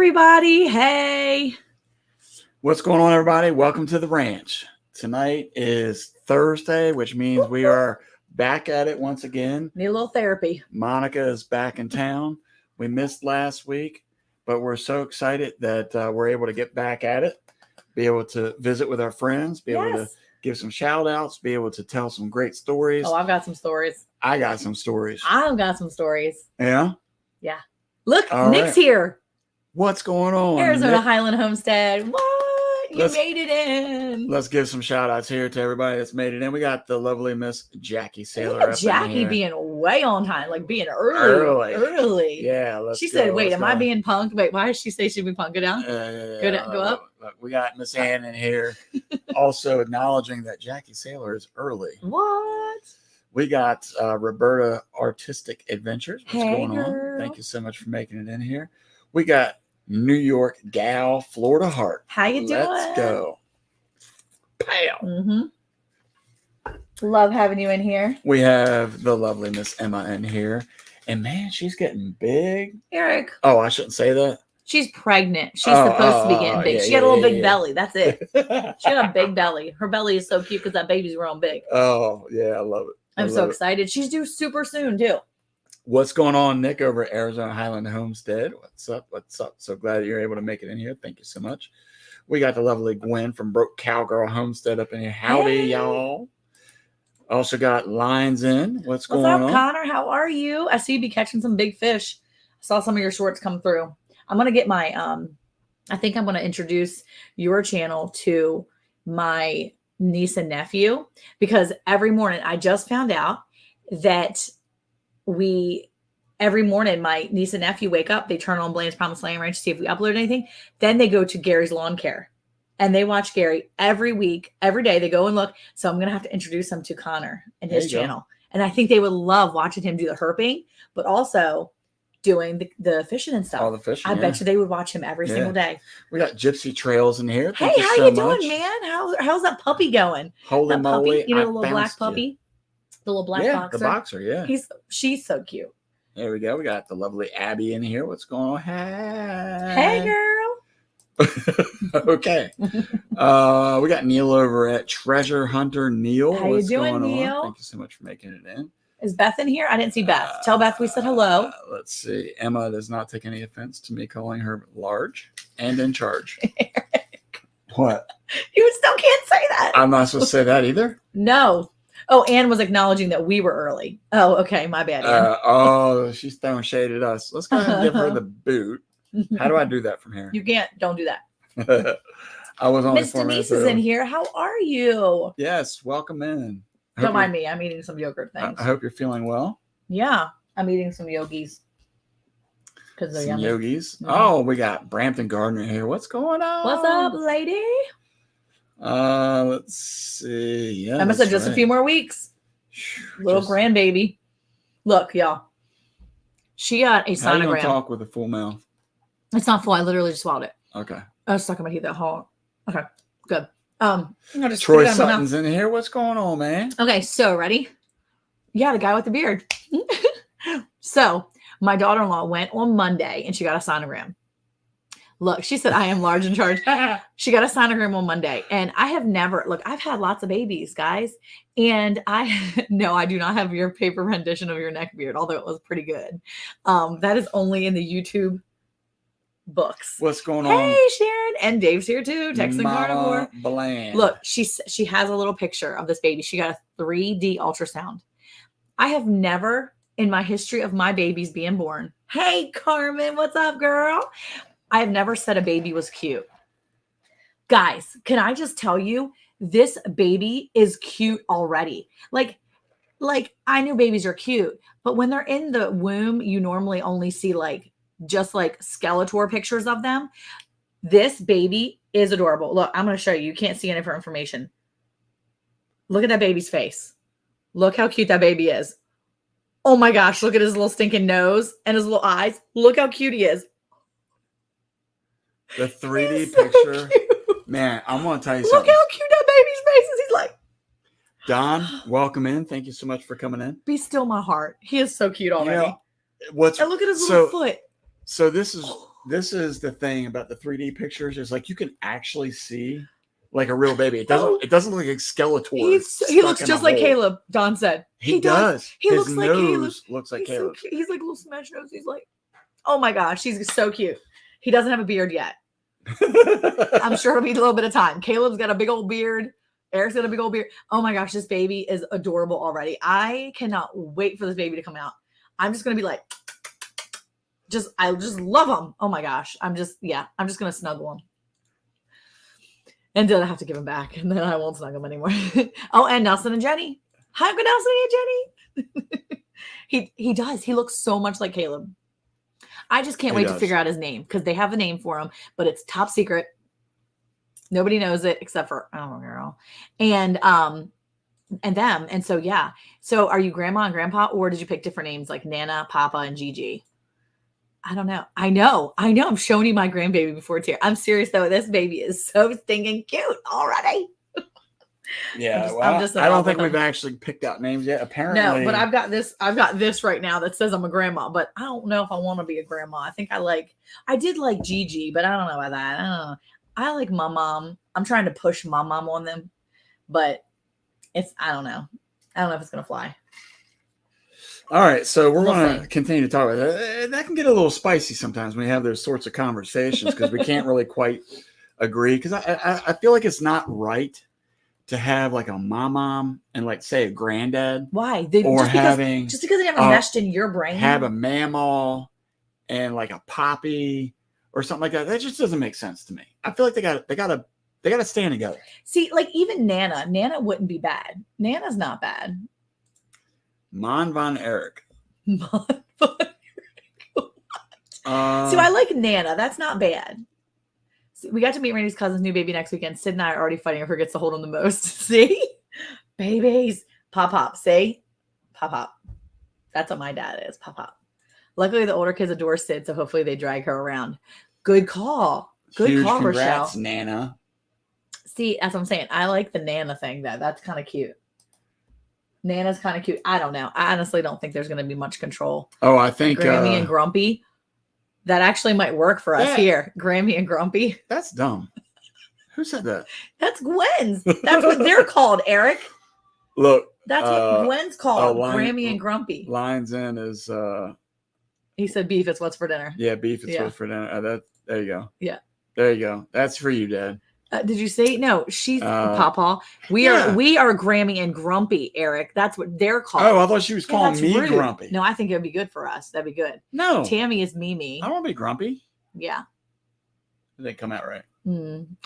everybody. Hey. What's going on, everybody? Welcome to the ranch. Tonight is Thursday, which means we are back at it once again. Need a little therapy. Monica is back in town. We missed last week, but we're so excited that we're able to get back at it, be able to visit with our friends, be able to give some shout outs, be able to tell some great stories. Oh, I've got some stories. I got some stories. I've got some stories. Yeah? Yeah. Look, All Nick's right. here. What's going on? Arizona Nick? Highland Homestead. What? You made it in. Let's give some shout outs here to everybody that's made it in. We got the lovely Miss Jackie Saylor. Jackie being way on time, like being early. Yeah. She said, wait, am I being punked? Wait, why did she say she'd be punked? Go down? Go up? Look, we got Miss Ann in here also acknowledging that Jackie Saylor is early. What? We got Roberta Artistic Adventures. What's Hey, going girl. on? Thank you so much for making it in here. We got New York Gal, Florida Heart. How you doing? Let's go. Pow. Mm-hmm. Love having you in here. We have the lovely Miss Emma in here. And man, she's getting big. Eric. Oh, I shouldn't say that. She's pregnant. She's supposed to be getting big. Yeah, she got a little big yeah. belly. That's it. She got a big belly. Her belly is so cute because that baby's growing big. Oh, yeah, I love it. I'm so excited. She's due super soon, too. What's going on, Nick, over at Arizona Highland Homestead? What's up? What's up? So glad you're able to make it in here. Thank you so much. We got the lovely Gwen from Broke Cowgirl Homestead up in here. Howdy, y'all. Also got Lines in. What's going up, on? Connor? How are you? I see you be catching some big fish. I saw some of your shorts come through. I'm going to get my, I think I'm going to introduce your channel to my niece and nephew because every morning I just found out that every morning my niece and nephew wake up, they turn on Blaine's Promised Land Ranch to see if we upload anything. Then they go to Gary's Lawn Care and they watch Gary every week, every day. They go and look. So I'm going to have to introduce them to Connor and his channel. And I think they would love watching him do the herping, but also doing the fishing and stuff. All the fishing. I bet you they would watch him every single day. We got Gypsy Trails in here. Hey, how you doing, man? How's that puppy going? Holy that moly. puppy, you know, the little black puppy? The little black boxer. The boxer, yeah. She's so cute. There we go. We got the lovely Abby in here. What's going on? Hey, girl. Okay. We got Neil over at Treasure Hunter Neil. How you doing, Neil? Thank you so much for making it in. Is Beth in here? I didn't see Beth. Tell Beth we said hello. Let's see. Emma does not take any offense to me calling her large and in charge. What? You still can't say that. I'm not supposed to say that either? No. Oh, Ann was acknowledging that we were early. Oh, okay. My bad, Ann. She's throwing shade at us. Let's go ahead and give her the boot. How do I do that from here? You can't. Don't do that. I was only Miss Denise is in here. How are you? Yes. Welcome in. Don't mind me. I'm eating some yogurt things. I hope you're feeling well. Yeah. I'm eating some yogis. Because they're yummy. Yogis. Mm-hmm. Oh, we got Brampton Gardner here. What's going on? What's up, lady? Let's see. Yeah, Emma said just a few more weeks. Little grandbaby. Look, y'all. She got a sonogram. How you gonna talk with a full mouth? It's not full. I literally just swallowed it. Okay. I was stuck in my teeth that whole. Okay, good. Troy Sutton's in here. What's going on, man? Okay, so ready? Yeah, the guy with the beard. So my daughter-in-law went on Monday and she got a sonogram. Look, she said, I am large in charge. She got a sonogram on Monday. And I have never, I've had lots of babies, guys. And I do not have your paper rendition of your neck beard, although it was pretty good. That is only in the YouTube books. What's going on? Hey, Sharon. And Dave's here too. Texan Carnivore. Bland. Look, she has a little picture of this baby. She got a 3D ultrasound. I have never in my history of my babies being born. Hey, Carmen, what's up, girl? I have never said a baby was cute. Guys, can I just tell you, this baby is cute already. Like I knew babies are cute, but when they're in the womb, you normally only see just Skeletor pictures of them. This baby is adorable. Look, I'm going to show you. You can't see any of her information. Look at that baby's face. Look how cute that baby is. Oh my gosh, look at his little stinking nose and his little eyes. Look how cute he is. The 3D picture. So man, I'm going to tell you something. Look how cute that baby's face is. He's like, Don, welcome in. Thank you so much for coming in. Be still my heart. He is so cute already. And look at his little foot. So this is the thing about the 3D pictures is you can actually see a real baby. It doesn't look like Skeletor. He looks just like Caleb, Don said. He does. He looks like Caleb. Looks like Caleb. So he's like a little smash nose. He's like, oh my gosh, he's so cute. He doesn't have a beard yet. I'm sure it'll be a little bit of time. Caleb's got a big old beard. Eric's got a big old beard. Oh my gosh, this baby is adorable already. I cannot wait for this baby to come out. I'm just going to be I just love him. Oh my gosh. I'm just going to snuggle him. And then I have to give him back. And then I won't snuggle him anymore. Oh, and Nelson and Jenny. Hi, good Nelson and Jenny. He does. He looks so much like Caleb. I just can't wait to figure out his name because they have a name for him, but it's top secret. Nobody knows it except for girl. And and them. And so, yeah. So are you grandma and grandpa, or did you pick different names like Nana, Papa, and Gigi? I don't know. I know. I'm showing you my grandbaby before it's here. I'm serious though. This baby is so stinking cute already. Yeah, I'm just in I love don't think with we've them. actually picked out names yet. Apparently, No, but I've got this. I've got this right now that says I'm a grandma, but I don't know if I want to be a grandma. I did like Gigi, but I don't know about that. I don't know. I like my mom. I'm trying to push my mom on them, but I don't know. I don't know if it's gonna fly. All right, so we're We'll going to see. continue to talk about that. That can get a little spicy sometimes when you have those sorts of conversations because we can't really quite agree. Because I feel like it's not right to have like a mom and like say a granddad Why? or Just because they never uh, meshed in your brain. have a mamaw and like a poppy or something like that. That just doesn't make sense to me. I feel like they got to stand together. See, like even Nana wouldn't be bad. Nana's not bad. Mon von Erich. See, I like Nana. That's not bad. See, we got to meet Randy's cousin's new baby next weekend. Sid and I are already fighting over who gets to hold him the most. See? Babies. Pop. See? Pop. That's what my dad is. Pop. Luckily, the older kids adore Sid, so hopefully they drag her around. Good call. Good Huge call, congrats, Rochelle. Nana. See, that's what I'm saying. I like the Nana thing, though. That's kind of cute. Nana's kind of cute. I don't know. I honestly don't think there's going to be much control. Oh, I think Grammy and Grumpy. That actually might work for us here. Grammy and Grumpy. That's dumb. Who said that? That's Gwen's. That's what they're called, Eric. Look. That's what Gwen's called. Grammy and Grumpy. Lines in is he said beef is what's for dinner. Yeah, beef is what's for dinner. There you go. Yeah. There you go. That's for you, Dad. Did you say no? She's Papa. We are Grammy and Grumpy, Eric. That's what they're called. Oh, I thought she was calling me rude. Grumpy. No, I think it would be good for us. That'd be good. No, Tammy is Mimi. I don't want to be grumpy. Yeah, It didn't come out right.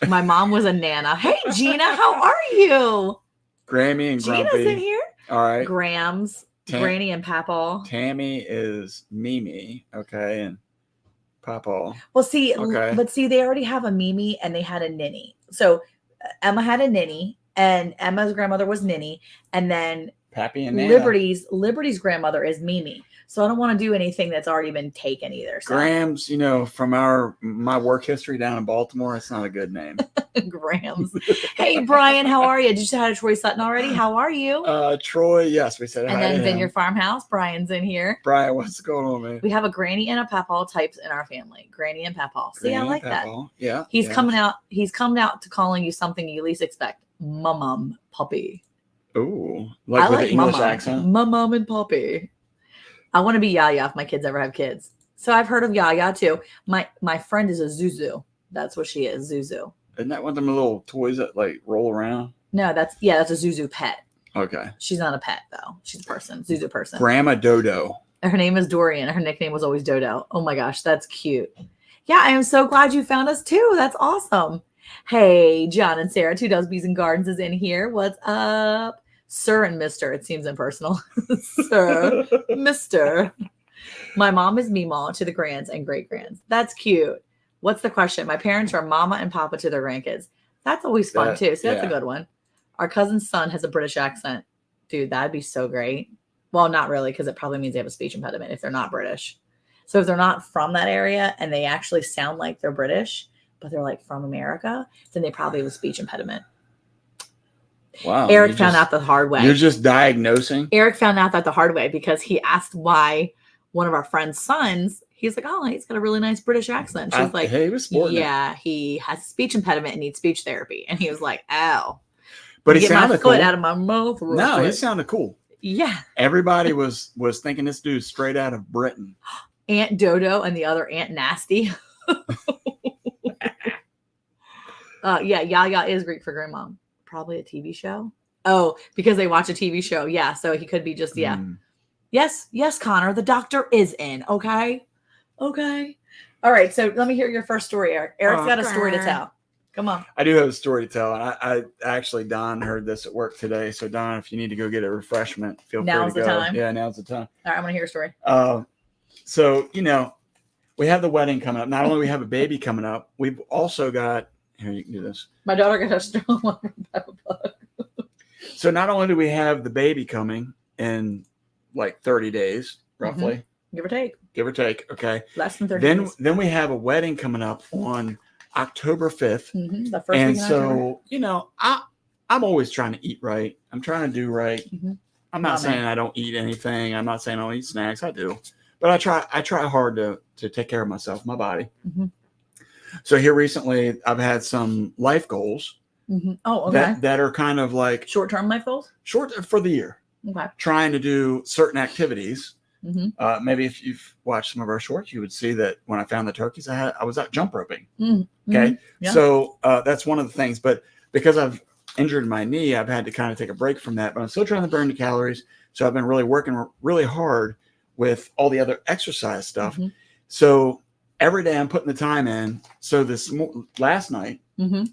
My mom was a Nana. Hey, Gina, how are you? Grammy and Grumpy. Gina's in here. All right. Grams, Granny and Papa. Tammy is Mimi. Okay, and Papa. Well, see, okay. But see, they already have a Mimi and they had a Ninny. So Emma had a Ninny, and Emma's grandmother was Ninny, and then Pappy and Nana. Liberty's grandmother is Mimi. So I don't want to do anything that's already been taken either. So. Grams, from my work history down in Baltimore, it's not a good name. Grams. Hey, Brian, how are you? Did you say hi to Troy Sutton already? How are you? Troy, yes, we said hi. And then Vineyard Farmhouse, Brian's in here. Brian, what's going on, man? We have a Granny and a Papaw types in our family. Granny and Papaw. See, I like that. Yeah. He's coming out. He's coming out to calling you something you least expect. Mum, puppy. Ooh, like with an English accent. Mum and puppy. I want to be Yaya if my kids ever have kids. So I've heard of Yaya too. My friend is a Zuzu. That's what she is, Zuzu. Isn't that one of them little toys that like roll around? No, that's a Zuzu pet. Okay. She's not a pet though. She's a person. Zuzu person. Grandma Dodo. Her name is Dorian. Her nickname was always Dodo. Oh my gosh, that's cute. Yeah, I am so glad you found us too. That's awesome. Hey, John and Sarah, Two Does and Gardens is in here. What's up? Sir and Mr. It seems impersonal. Sir, Mr. My mom is Meemaw to the grands and great grands. That's cute. What's the question? My parents are Mama and Papa to their grandkids. That's always fun too. So that's a good one. Our cousin's son has a British accent. Dude, that'd be so great. Well, not really, because it probably means they have a speech impediment if they're not British. So if they're not from that area and they actually sound like they're British, but they're like from America, then they probably have a speech impediment. Wow. Eric found out the hard way. You're just diagnosing? Eric found out that the hard way because he asked why one of our friend's sons, he's like, oh, he's got a really nice British accent. She's like, hey, he was sporting yeah, he has a speech impediment and needs speech therapy. And he was like, ow. But he sounded cool. Get my foot out of my mouth. No, he sounded cool. Yeah. Everybody was thinking this dude's straight out of Britain. Aunt Dodo and the other Aunt Nasty. Yeah, Yaya is Greek for grandma. Probably a TV show. Oh, because they watch a TV show. Yeah, so he could be just, yeah. Yes, Connor, the doctor is in. Okay. All right, so let me hear your first story, Eric. Eric's got a story to tell. Come on. I do have a story to tell. I actually, Don heard this at work today. So, Don, if you need to go get a refreshment, feel free to go. Now's the time. Yeah, now's the time. All right, I want to hear your story. So, we have the wedding coming up. Not only we have a baby coming up, we've also got, here, you can do this. My daughter got a strong one from Peppa Pug. So not only do we have the baby coming in like 30 days, roughly, Give or take. Okay. Less than 30 days. Then we have a wedding coming up on October 5th. The first And week in October. so, you know, I'm always trying to eat right. I'm trying to do right. I'm not saying I don't eat anything. I'm not saying I don't eat snacks. I do. But I try hard to take care of myself, my body. So here recently, I've had some life goals Oh, okay. that are kind of like Short-term life goals? short for the year. Okay. Trying to do certain activities. Maybe if you've watched some of our shorts, you would see that when I found the turkeys, I was out jump roping. Okay. Yeah. So that's one of the things. But because I've injured my knee, I've had to kind of take a break from that. But I'm still trying to burn the calories. So I've been really working really hard with all the other exercise stuff. So every day I'm putting the time in. So last night,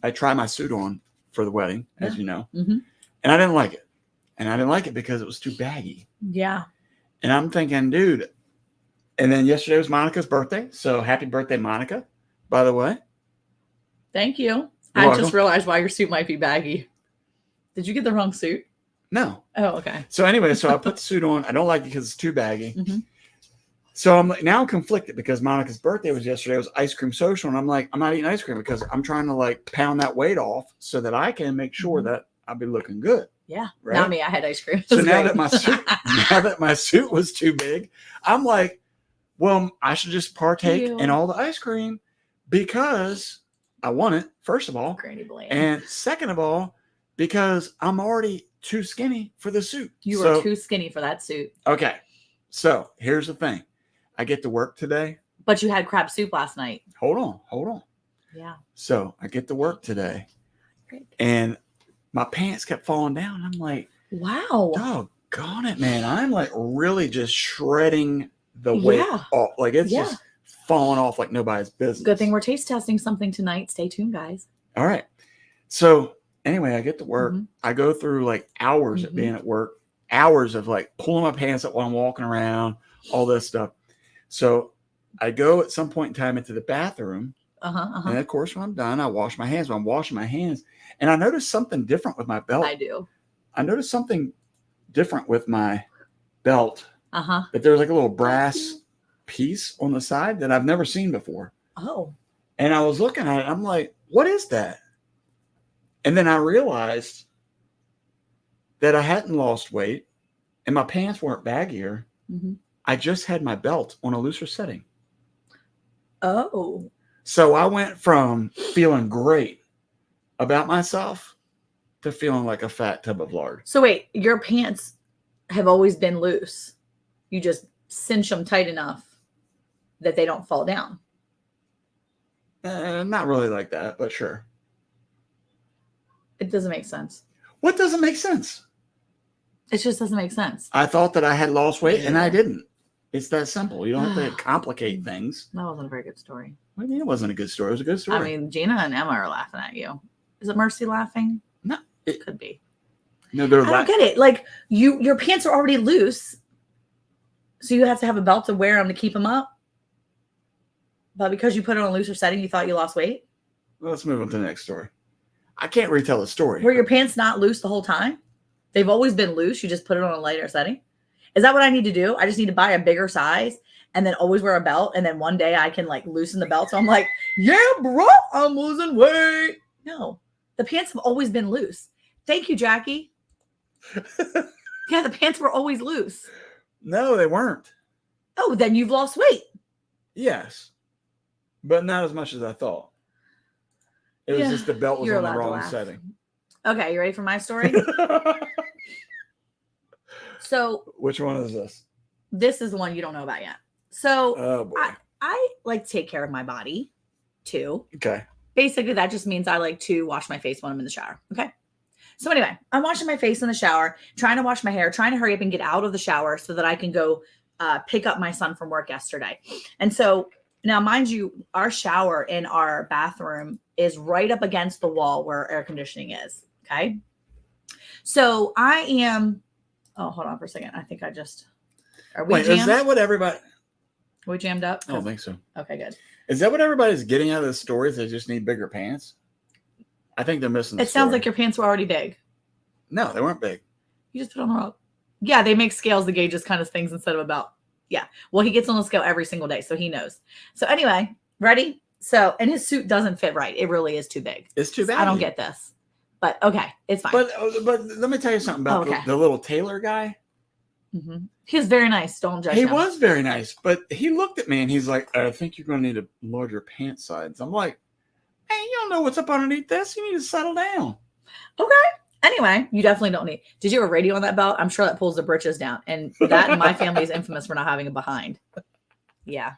I tried my suit on for the wedding, as you know, and I didn't like it. And I didn't like it because it was too baggy. Yeah. And I'm thinking, dude. And then yesterday was Monica's birthday. So happy birthday, Monica, by the way. Thank you. You're I welcome. just realized why your suit might be baggy. Did you get the wrong suit? No. Oh, okay. So anyway, so I put the suit on. I don't like it because it's too baggy. Mhm. So I'm now conflicted because Monica's birthday was yesterday. It was ice cream social. And I'm like, I'm not eating ice cream because I'm trying to like pound that weight off so that I can make sure that I'll be looking good. Yeah. Right? Not me. I had ice cream. It So was now great. that my suit was too big, I'm like, well, I should just partake in all the ice cream because I want it, first of all. Granny Blaine. And second of all, because I'm already too skinny for the suit. You were too skinny for that suit. Okay. So here's the thing. I get to work today. But you had crab soup last night. Hold on. Yeah. So I get to work today. Great. And my pants kept falling down. I'm like, wow. Doggone it, man. I'm like really just shredding the weight off. Like it's just falling off like nobody's business. Good thing we're taste testing something tonight. Stay tuned, guys. All right. So anyway, I get to work. I go through like hours of being at work, hours of like pulling my pants up while I'm walking around, all this stuff. So I go at some point in time into the bathroom. And of course, when I'm done, I wash my hands. When I'm washing my hands, and I noticed something different with my belt. I do. I noticed something different with my belt. That there was like a little brass piece on the side that I've never seen before. Oh. And I was looking at it. I'm like, what is that? And then I realized that I hadn't lost weight and my pants weren't baggier. I just had my belt on a looser setting. Oh. So I went from feeling great about myself to feeling like a fat tub of lard. So wait, your pants have always been loose. You just cinch them tight enough that they don't fall down. Not really like that, but sure. It doesn't make sense. What doesn't make sense? It just doesn't make sense. I thought that I had lost weight and I didn't. It's that simple. You don't have to complicate things. That wasn't a very good story. What do you mean it wasn't a good story? It was a good story. I mean, Gina and Emma are laughing at you. Is it Mercy laughing? No. It could be. No, they're I don't get it. Like your pants are already loose. So you have to have a belt to wear them to keep them up. But because you put it on a looser setting, you thought you lost weight? Well, let's move on to the next story. I can't retell the story. Were your pants not loose the whole time? They've always been loose. You just put it on a lighter setting. Is that what I need to do? I just need to buy a bigger size and then always wear a belt. And then one day I can like loosen the belt. So I'm like, yeah, bro, I'm losing weight. No, the pants have always been loose. Thank you, Jackie. Yeah, the pants were always loose. No, they weren't. Oh, then you've lost weight. Yes, but not as much as I thought. It was just the belt was on the wrong setting. Okay, you ready for my story? So, which one is this? This is the one you don't know about yet. So, oh, boy. I like to take care of my body too. Okay. Basically, that just means I like to wash my face when I'm in the shower. Okay. So anyway, I'm washing my face in the shower, trying to wash my hair, trying to hurry up and get out of the shower so that I can go pick up my son from work yesterday. And so now, mind you, our shower in our bathroom is right up against the wall where air conditioning is. Okay. So I am, oh, hold on for a second. I think I just, are we Wait, jammed? is that what everybody, Are we jammed up? I don't think so. Okay, good. Is that what everybody's getting out of the stories? They just need bigger pants? I think they're missing the It sounds story. like your pants were already big. No, they weren't big. You just put on the rope. Yeah, they make scales to gauge this kind of things instead of about. Yeah. Well, he gets on the scale every single day, so he knows. So anyway, ready? So, and his suit doesn't fit right. It really is too big. It's too bad. I don't get this. But okay, it's fine. But let me tell you something about the little tailor guy. Mm-hmm. He was very nice. Don't judge him. He was very nice, but he looked at me and he's like, I think you're going to need to lower your pants sides. I'm like, hey, you don't know what's up underneath this. You need to settle down. Okay. Anyway, you definitely don't need. Did you have a radio on that belt? I'm sure that pulls the britches down. And that in my family is infamous for not having a behind. Yeah,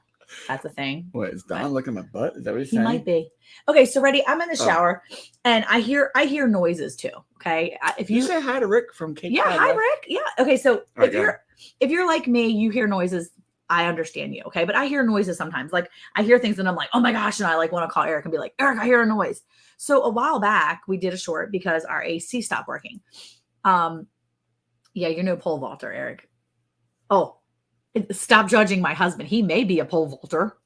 that's a thing. What, is Don looking at my butt? Is that what he's saying? He might be. Okay, so ready? I'm in the shower and I hear noises too. Okay. If you say hi to Rick from Cape Cod. Yeah, hi Rick. Yeah. Okay, so if you're like me, you hear noises. I understand you. Okay. But I hear noises sometimes. Like I hear things and I'm like, oh my gosh. And I like want to call Eric and be like, Eric, I hear a noise. So a while back we did a short because our AC stopped working. Yeah, you're no pole vaulter, Eric. Oh, stop judging my husband. He may be a pole vaulter.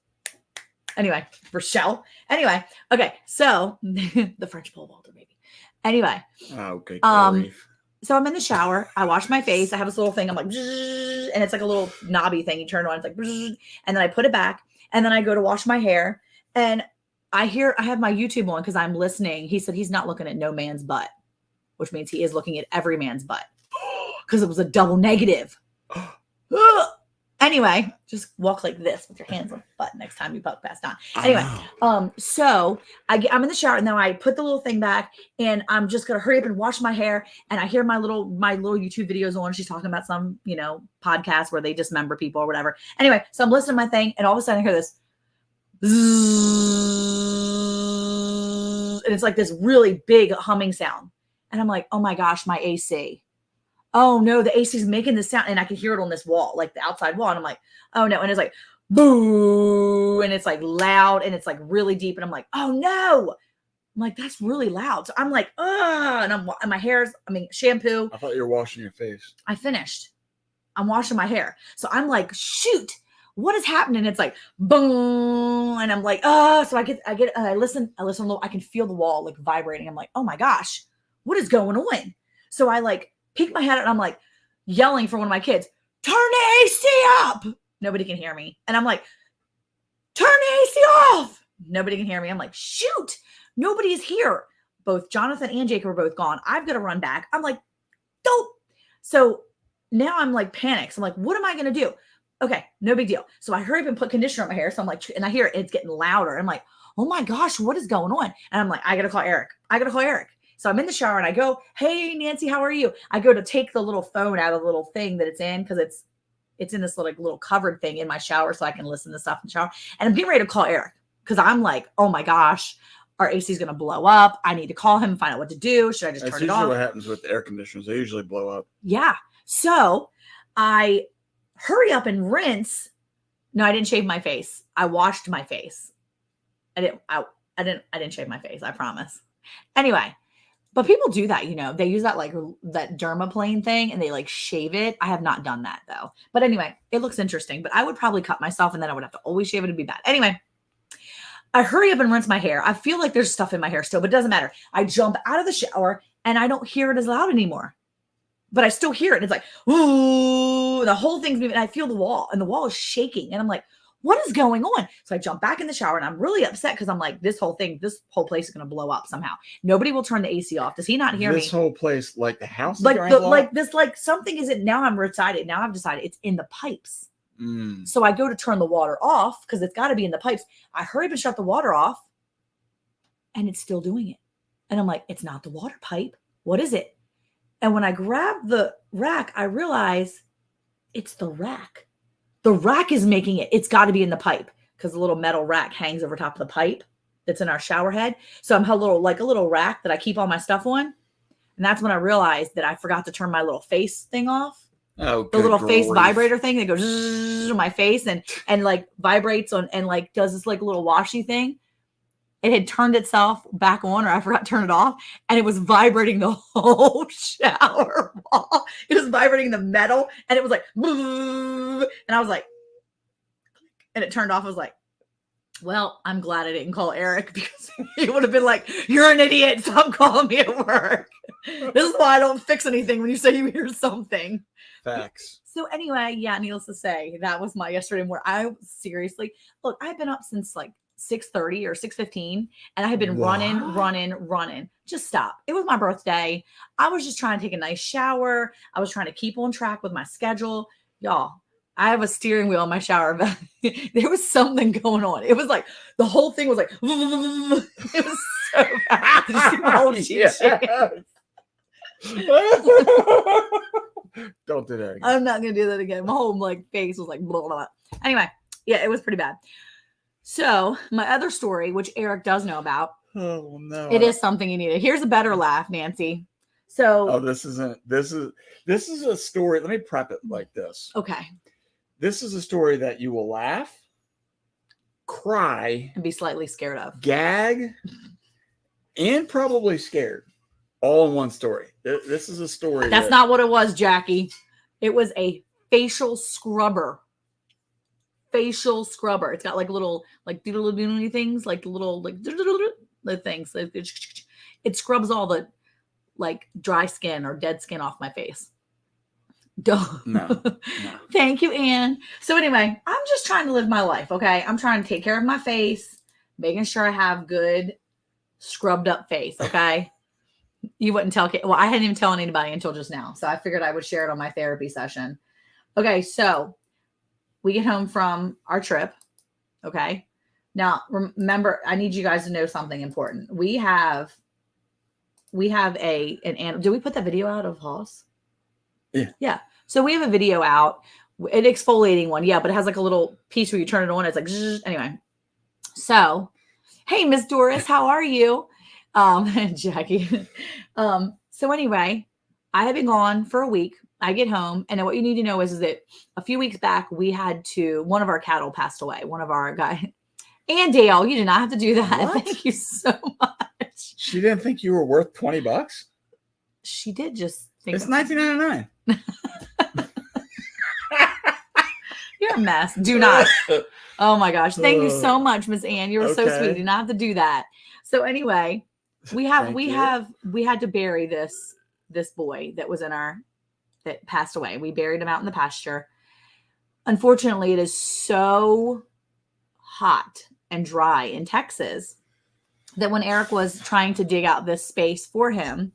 Anyway, Rochelle. Anyway. Okay. So the French pole vaulter, maybe. Anyway. Okay. So I'm in the shower. I wash my face. I have this little thing. I'm like, and it's like a little knobby thing. You turn it on. It's like, and then I put it back. And then I go to wash my hair. And I have my YouTube on because I'm listening. He said he's not looking at no man's butt, which means he is looking at every man's butt because it was a double negative. Anyway, just walk like this with your hands on the butt next time you poke past on. Anyway, so I'm in the shower and then I put the little thing back and I'm just gonna hurry up and wash my hair. And I hear my little YouTube videos on. She's talking about some, podcast where they dismember people or whatever. Anyway, so I'm listening to my thing and all of a sudden I hear this. And it's like this really big humming sound. And I'm like, oh my gosh, my AC. Oh no, the AC is making this sound and I can hear it on this wall, like the outside wall. And I'm like, oh no. And it's like, boo. And it's like loud and it's like really deep. And I'm like, oh no. I'm like, that's really loud. So I'm like, and my hair's, shampoo. I thought you were washing your face. I finished. I'm washing my hair. So I'm like, shoot, what is happening? It's like, boom. And I'm like, so I listen a little, I can feel the wall like vibrating. I'm like, oh my gosh, what is going on? So I like peek my head out and I'm like yelling for one of my kids, turn the AC up. Nobody can hear me. And I'm like, turn the AC off. Nobody can hear me. I'm like, shoot, nobody is here. Both Jonathan and Jacob are both gone. I've got to run back. I'm like, dope. So now I'm like panicked. So I'm like, what am I going to do? Okay, no big deal. So I hurry up and put conditioner on my hair. So I'm like, and I hear it's getting louder. I'm like, oh my gosh, what is going on? And I'm like, I got to call Eric. So I'm in the shower and I go, hey, Nancy, how are you? I go to take the little phone out of the little thing that it's in because it's in this little covered thing in my shower so I can listen to stuff in the shower. And I'm getting ready to call Eric because I'm like, oh my gosh, our AC is going to blow up. I need to call him and find out what to do. Should I just turn it off? That's usually what happens with the air conditioners. They usually blow up. Yeah. So I hurry up and rinse. No, I didn't shave my face. I washed my face. I didn't shave my face. I promise. Anyway. But people do that, they use that that dermaplane thing and they like shave it. I have not done that though. But anyway, it looks interesting, but I would probably cut myself and then I would have to always shave it. It'd be bad. Anyway, I hurry up and rinse my hair. I feel like there's stuff in my hair still, but it doesn't matter. I jump out of the shower and I don't hear it as loud anymore, but I still hear it. It's like, ooh, the whole thing's moving. And I feel the wall and the wall is shaking. And I'm like, what is going on? So I jump back in the shower and I'm really upset because I'm like, this whole place is going to blow up somehow. Nobody will turn the AC off. Does he not hear me? This whole place, like the house, something isn't. Now I'm decided. Now I've decided it's in the pipes. So I go to turn the water off because it's got to be in the pipes. I hurry up and shut the water off, and it's still doing it. And I'm like, it's not the water pipe. What is it? And when I grab the rack, I realize it's the rack. The rack is making it. It's got to be in the pipe because the little metal rack hangs over top of the pipe that's in our shower head. So I'm a little rack that I keep all my stuff on. And that's when I realized that I forgot to turn my little face thing off. Oh, the little face vibrator thing that goes on my face and like vibrates on and like does this like little washy thing. It had turned itself back on, or I forgot to turn it off, and it was vibrating the whole shower wall. It was vibrating the metal, and it was like, and I was like, and it turned off. I was like, well, I'm glad I didn't call Eric because he would have been like, you're an idiot. Stop calling me at work. This is why I don't fix anything when you say you hear something. Facts. So anyway, yeah, needless to say, that was my yesterday morning. I seriously, look, I've been up since like 6:30 or 6:15, and I had been What? running. Just stop. It was my birthday. I was just trying to take a nice shower. I was trying to keep on track with my schedule. Y'all, I have a steering wheel in my shower. But there was something going on. It was like the whole thing was like it was so bad. Did you see my whole cheat sheet? Don't do that again. I'm not gonna do that again. My whole like face was like blah, blah, blah. Anyway, yeah, it was pretty bad. So my other story, which Eric does know about, Oh no. it is something you need. Here's a better laugh, Nancy. So Oh, this is a story. Let me prep it like this. okay, This is a story that you will laugh, cry, and be slightly scared of. gag, and probably scared, all in one story. This is a story. That's not what it was, Jackie. It was a facial scrubber. Facial scrubber. It's got like little like doodle things, like little like the things. It scrubs all the like dry skin or dead skin off my face. Duh. No. Thank you, Anne. So anyway, I'm just trying to live my life. Okay, I'm trying to take care of my face, making sure I have good scrubbed up face. Okay. You wouldn't tell. Well, I hadn't even told anybody until just now, so I figured I would share it on my therapy session. Okay, so we get home from our trip. Okay, now remember, I need you guys to know something important. We have an animal. Did we put that video out of Hoss? Yeah. Yeah. So we have a video out, an exfoliating one. Yeah, but it has like a little piece where you turn it on. It's like zzz. Anyway. So, hey, Miss Doris, how are you? Jackie. So anyway, I have been gone for a week. I get home, and what you need to know is that a few weeks back, one of our cattle passed away. One of our guys. And Dale, you did not have to do that. What? Thank you so much. She didn't think you were worth $20. She did just think It's $19.99. You're a mess. Do not. Oh my gosh. Thank you so much, Miss Ann. You were so Okay. sweet. You did not have to do that. So anyway, we had to bury this boy that passed away. We buried him out in the pasture. Unfortunately, it is so hot and dry in Texas that when Eric was trying to dig out this space for him,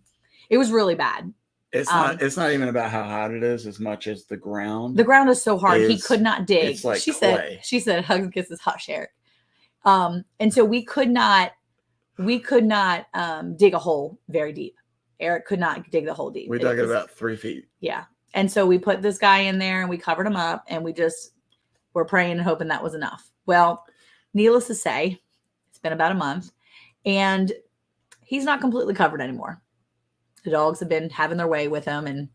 it was really bad. It's not even about how hot it is as much as the ground. The ground is so hard. He could not dig. It's like she clay. said, hugs and kisses, hush, Eric. And so we could not dig a hole very deep. Eric could not dig the hole deep. We dug it about 3 feet. Yeah. And so we put this guy in there and we covered him up, and we just were praying and hoping that was enough. Well, needless to say, it's been about a month and he's not completely covered anymore. The dogs have been having their way with him, and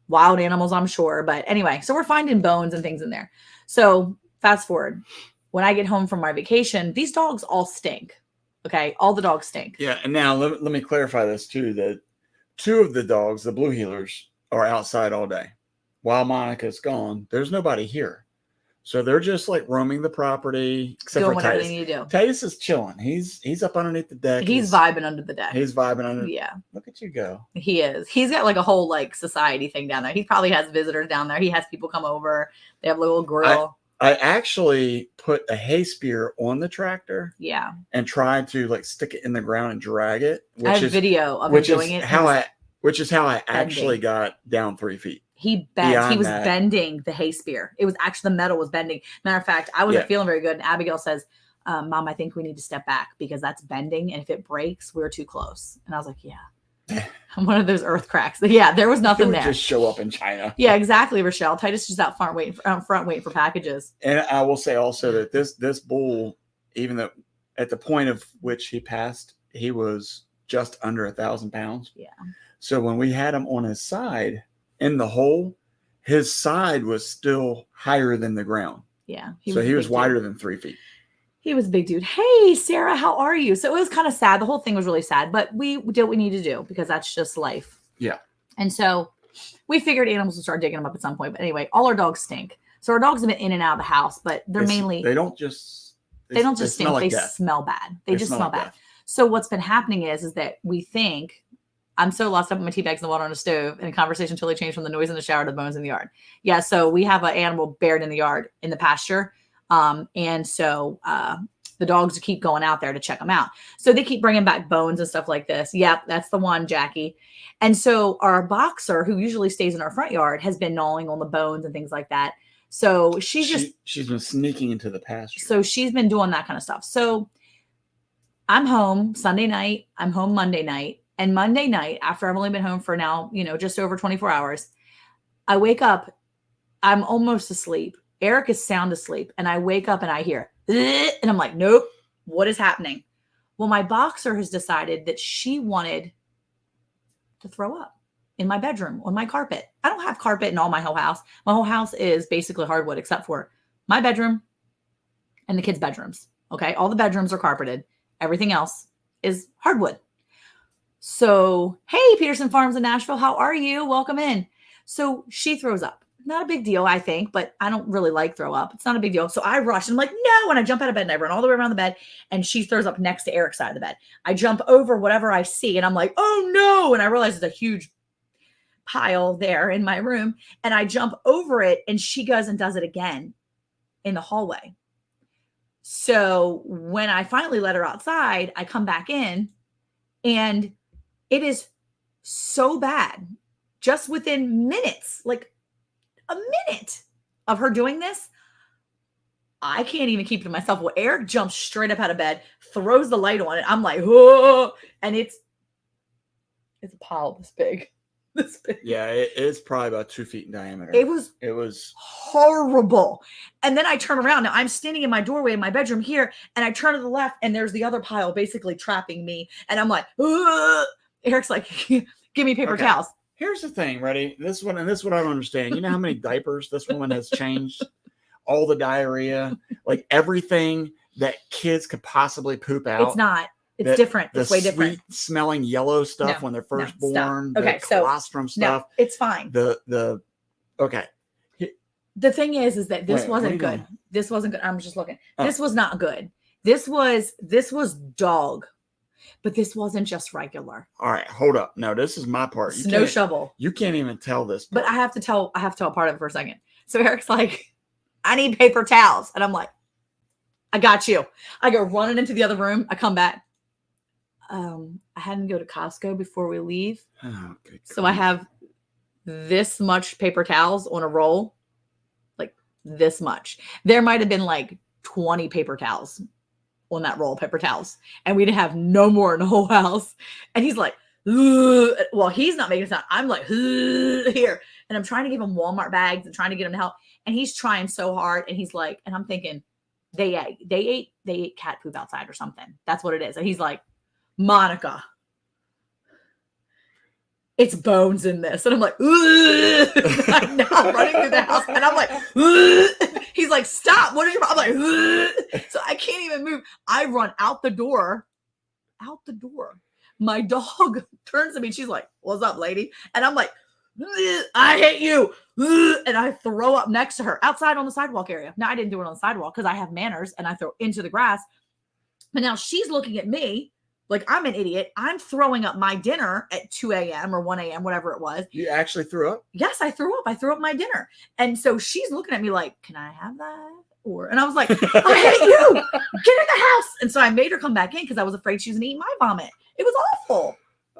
wild animals, I'm sure. But anyway, so we're finding bones and things in there. So fast forward, when I get home from my vacation, these dogs all stink. Okay. All the dogs stink. Yeah. And now let me clarify this too, that 2 of the dogs, the blue heelers, are outside all day. While Monica's gone, there's nobody here. So they're just like roaming the property, except Doing for whatever Titus. they need to do. Titus is chilling. He's up underneath the deck. He's vibing under the deck. He's vibing under. Yeah. Look at you go. He is. He's got like a whole like society thing down there. He probably has visitors down there. He has people come over. They have a little grill. I actually put a hay spear on the tractor. Yeah. And tried to like stick it in the ground and drag it. I have video of him doing it. Which is how I actually got down 3 feet. He bent. Beyond He was that. bending the hay spear. It was actually the metal was bending. Matter of fact, I wasn't feeling very good. And Abigail says, Mom, I think we need to step back because that's bending. And if it breaks, we're too close. And I was like, yeah. One of those earth cracks. Yeah, there was nothing there. Just show up in China. Yeah, exactly, Rochelle. Titus just out front waiting for packages. And I will say also that this bull, even though at the point of which he passed, he was just under 1,000 pounds. Yeah. So when we had him on his side in the hole, his side was still higher than the ground. Yeah. He was wider than 3 feet. He was a big dude. Hey, Sarah, how are you? So it was kind of sad. The whole thing was really sad, but we did what we need to do because that's just life. Yeah. And so we figured animals would start digging them up at some point. But anyway, all our dogs stink. So our dogs have been in and out of the house, but they don't just stink. Smell like they death. smell bad. They just smell bad. death. So what's been happening is that we think I'm so lost up in my tea bags in the water on the stove, and the conversation totally changed from the noise in the shower to the bones in the yard. Yeah, so we have an animal buried in the yard in the pasture. And so the dogs keep going out there to check them out. So they keep bringing back bones and stuff like this. Yep, that's the one, Jackie. And so our boxer, who usually stays in our front yard, has been gnawing on the bones and things like that. So she's been sneaking into the pasture. So she's been doing that kind of stuff. So I'm home Sunday night. I'm home Monday night. And Monday night, after I've only been home for now, just over 24 hours, I wake up. I'm almost asleep. Eric is sound asleep. And I wake up and I hear, and I'm like, nope, what is happening? Well, my boxer has decided that she wanted to throw up in my bedroom on my carpet. I don't have carpet in all my whole house. My whole house is basically hardwood except for my bedroom and the kids' bedrooms. Okay. All the bedrooms are carpeted. Everything else is hardwood. So, hey, Peterson Farms in Nashville, how are you? Welcome in. So she throws up. Not a big deal, I think, but I don't really like throw up. It's not a big deal. So I rush and I'm like, no. And I jump out of bed and I run all the way around the bed and she throws up next to Eric's side of the bed. I jump over whatever I see and I'm like, oh no. And I realize there's a huge pile there in my room and I jump over it and she goes and does it again in the hallway. So when I finally let her outside, I come back in and it is so bad. Just within minutes, like a minute of her doing this, I can't even keep it to myself. Well, Eric jumps straight up out of bed, throws the light on it. I'm like, oh, and it's a pile this big. This big. Yeah, it's probably about 2 feet in diameter. It was horrible. And then I turn around. Now I'm standing in my doorway in my bedroom here, and I turn to the left, and there's the other pile basically trapping me. And I'm like, ugh. Eric's like, give me paper towels. Here's the thing, ready? This one, and this is what I don't understand. You know how many diapers this woman has changed? All the diarrhea, like everything that kids could possibly poop out. It's not. It's different. It's way different. Sweet smelling yellow stuff when they're first born. Okay, the colostrum stuff. No, it's fine. Okay. The thing is that this wasn't good. Doing? This wasn't good. I'm just looking. Oh. This was not good. This was dog. But this wasn't just regular. All right, hold up. No, this is my part. Snow shovel. You can't even tell this part. But I have to tell a part of it for a second. So Eric's like, I need paper towels. And I'm like, I got you. I go running into the other room. I come back. I had to go to Costco before we leave. Oh, good so God. I have this much paper towels on a roll. Like this much. There might have been like 20 paper towels on that roll of paper towels, and we didn't have no more in the whole house. And he's like, ugh. Well, he's not making a sound. I'm like, ugh, here, and I'm trying to give him Walmart bags and trying to get him to help, and he's trying so hard. And he's like, and I'm thinking, they ate cat poop outside or something. That's what it is. And he's like, Monica, it's bones in this. And I'm like, I'm now running through the house, and I'm like, ugh. He's like, stop. What are you? I'm like, ugh. So I can't even move. I run out the door. My dog turns to me. She's like, what's up, lady? And I'm like, I hate you. And I throw up next to her outside on the sidewalk area. Now, I didn't do it on the sidewalk because I have manners and I throw into the grass. But now she's looking at me like I'm an idiot. I'm throwing up my dinner at 2 a.m. or 1 a.m., whatever it was. You actually threw up? Yes, I threw up. I threw up my dinner. And so she's looking at me like, can I have that? And I was like, I hate you. Get in the house. And so I made her come back in because I was afraid she was going to eat my vomit. It was awful.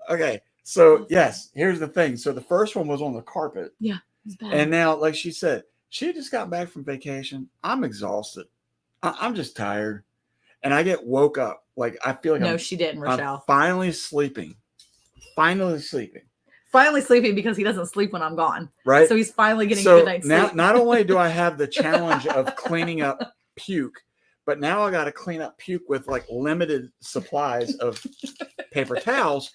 Okay. So, yes, here's the thing. So the first one was on the carpet. Yeah, it was bad. And now, like she said, she just got back from vacation. I'm exhausted. I'm just tired. And I get woke up. Like, I feel like she didn't, Rochelle. I'm finally sleeping. Finally sleeping because he doesn't sleep when I'm gone. Right. So he's finally getting a good night's sleep. Now, not only do I have the challenge of cleaning up puke, but now I got to clean up puke with like limited supplies of paper towels.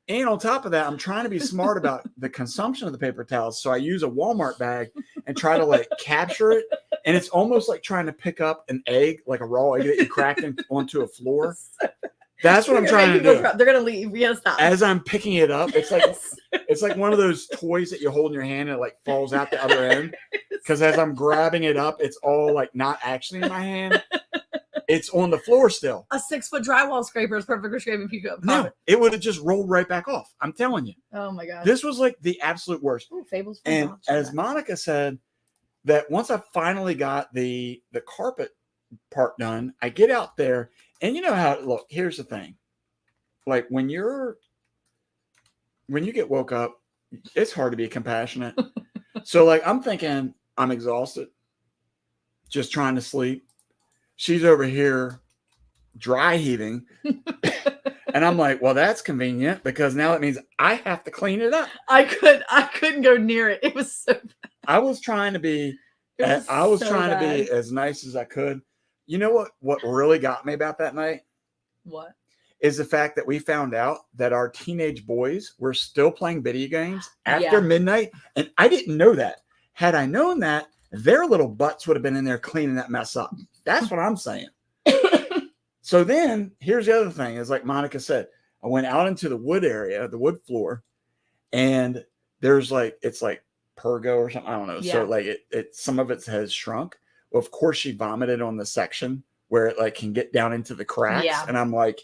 And on top of that, I'm trying to be smart about the consumption of the paper towels. So I use a Walmart bag and try to like capture it. And it's almost like trying to pick up an egg, like a raw egg that you cracked onto a floor. That's what I'm trying to do. They're going to leave. We got to stop. As I'm picking it up, it's like one of those toys that you hold in your hand and it like falls out the other end. Because as I'm grabbing it up, it's all like not actually in my hand. It's on the floor still. A 6-foot drywall scraper is perfect for scraping puke up. No, it would have just rolled right back off. I'm telling you. Oh my god. This was like the absolute worst. Ooh, Fables. And as Monica said, that once I finally got the carpet part done, I get out there, and you know how, look, here's the thing. Like when you get woke up, it's hard to be compassionate. So like I'm thinking I'm exhausted, just trying to sleep. She's over here dry heaving. And I'm like, well, that's convenient because now it means I have to clean it up. I couldn't go near it. It was so bad. I was trying to be as nice as I could. You know what really got me about that night? What? Is the fact that we found out that our teenage boys were still playing video games after midnight. And I didn't know that. Had I known that, their little butts would have been in there cleaning that mess up. That's what I'm saying. So then here's the other thing is like Monica said, I went out into the wood area, the wood floor, and there's like, it's like pergo or something. I don't know. Yeah. So like it some of it has shrunk. Well, of course she vomited on the section where it like can get down into the cracks. Yeah. And I'm like,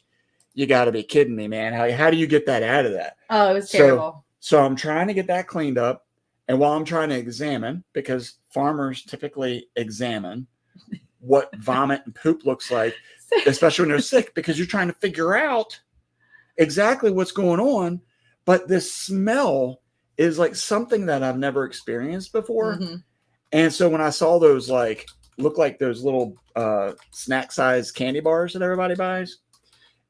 you got to be kidding me, man. How do you get that out of that? Oh, it was terrible. So I'm trying to get that cleaned up. And while I'm trying to examine, because farmers typically examine what vomit and poop looks like, especially when they're sick, because you're trying to figure out exactly what's going on. But this smell is like something that I've never experienced before. Mm-hmm. And so when I saw those look like those little snack size candy bars that everybody buys,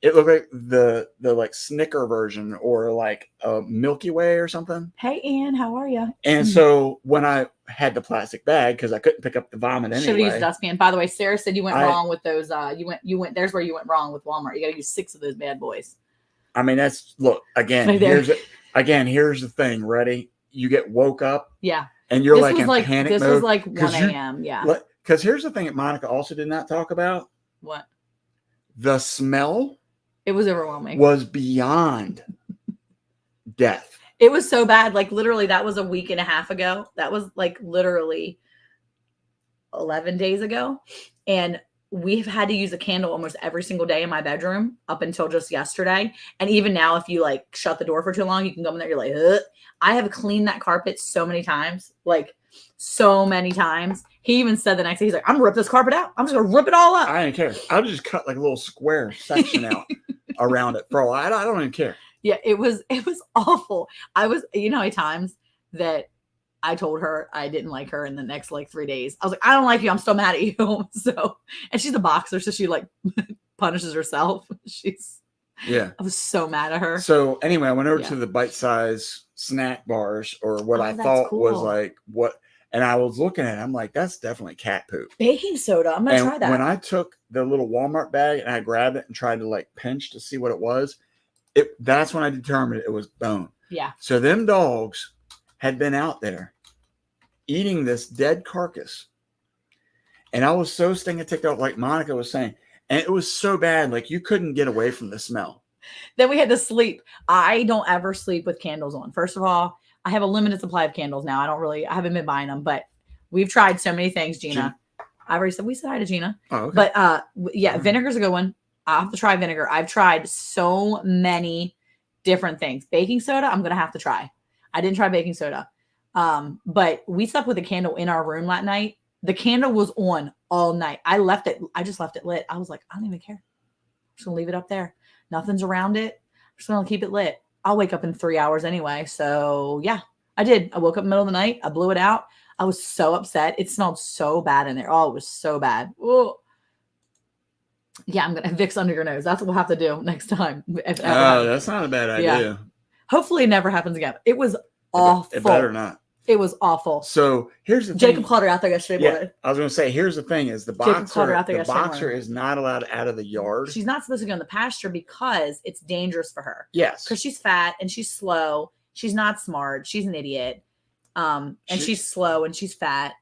it looked like the like Snicker version or like a Milky Way or something. Hey, Ann, how are you? And so when I had the plastic bag, because I couldn't pick up the vomit anyway. Should have used dustpan. By the way, Sarah said you went wrong with those. You went. There's where you went wrong with Walmart. You got to use 6 of those bad boys. I mean, look again. Right here's the thing. Ready? You get woke up. Yeah. And you're like in panic mode. This was like 1 a.m. Yeah. Because here's the thing that Monica also did not talk about. What? The smell. It was overwhelming. Was beyond death. It was so bad. Like literally, that was a week and a half ago. That was like literally 11 days ago. And we've had to use a candle almost every single day in my bedroom up until just yesterday. And even now, if you like shut the door for too long, you can go in there. You're like, ugh. I have cleaned that carpet so many times, like so many times. He even said the next day, he's like, I'm gonna rip this carpet out. I'm just gonna rip it all up. I didn't care. I'll just cut like a little square section out around it for all. I don't even care. Yeah, it was awful. I was, you know, how many times that I told her I didn't like her in the next like 3 days. I was like, I don't like you. I'm still mad at you. So, and she's a boxer, so she like punishes herself. I was so mad at her. So anyway, I went over to the bite-size snack bars, or what I thought was like what, and I was looking at it. I'm like, that's definitely cat poop. Baking soda. I'm gonna try that. When I took the little Walmart bag and I grabbed it and tried to like pinch to see what it was, that's when I determined it was bone. Yeah. So them dogs had been out there eating this dead carcass, and I was so stinking ticked off, like Monica was saying, and it was so bad, like you couldn't get away from the smell. Then we had to sleep. I don't ever sleep with candles on. First of all, I have a limited supply of candles now. I haven't been buying them, but we've tried so many things, Gina. We said hi to Gina. Oh, okay. But yeah, vinegar's a good one. I'll have to try vinegar. I've tried so many different things. Baking soda, I'm going to have to try. I didn't try baking soda. But we slept with a candle in our room that night. The candle was on all night. I just left it lit. I was like, I don't even care. I'm just going to leave it up there. Nothing's around it. I'm just going to keep it lit. I'll wake up in 3 hours anyway. So yeah, I did. I woke up in the middle of the night. I blew it out. I was so upset. It smelled so bad in there. Oh, it was so bad. Oh, yeah. I'm going to Vicks under your nose. That's what we'll have to do next time. That's not a bad idea. Yeah. Hopefully it never happens again. It was awful. It better not. It was awful. So here's the thing. Jacob called her out there yesterday. Yeah, I was going to say, here's the thing is the boxer is not allowed out of the yard. She's not supposed to go in the pasture because it's dangerous for her. Yes. Because she's fat and she's slow. She's not smart. She's an idiot. And she's slow and she's fat.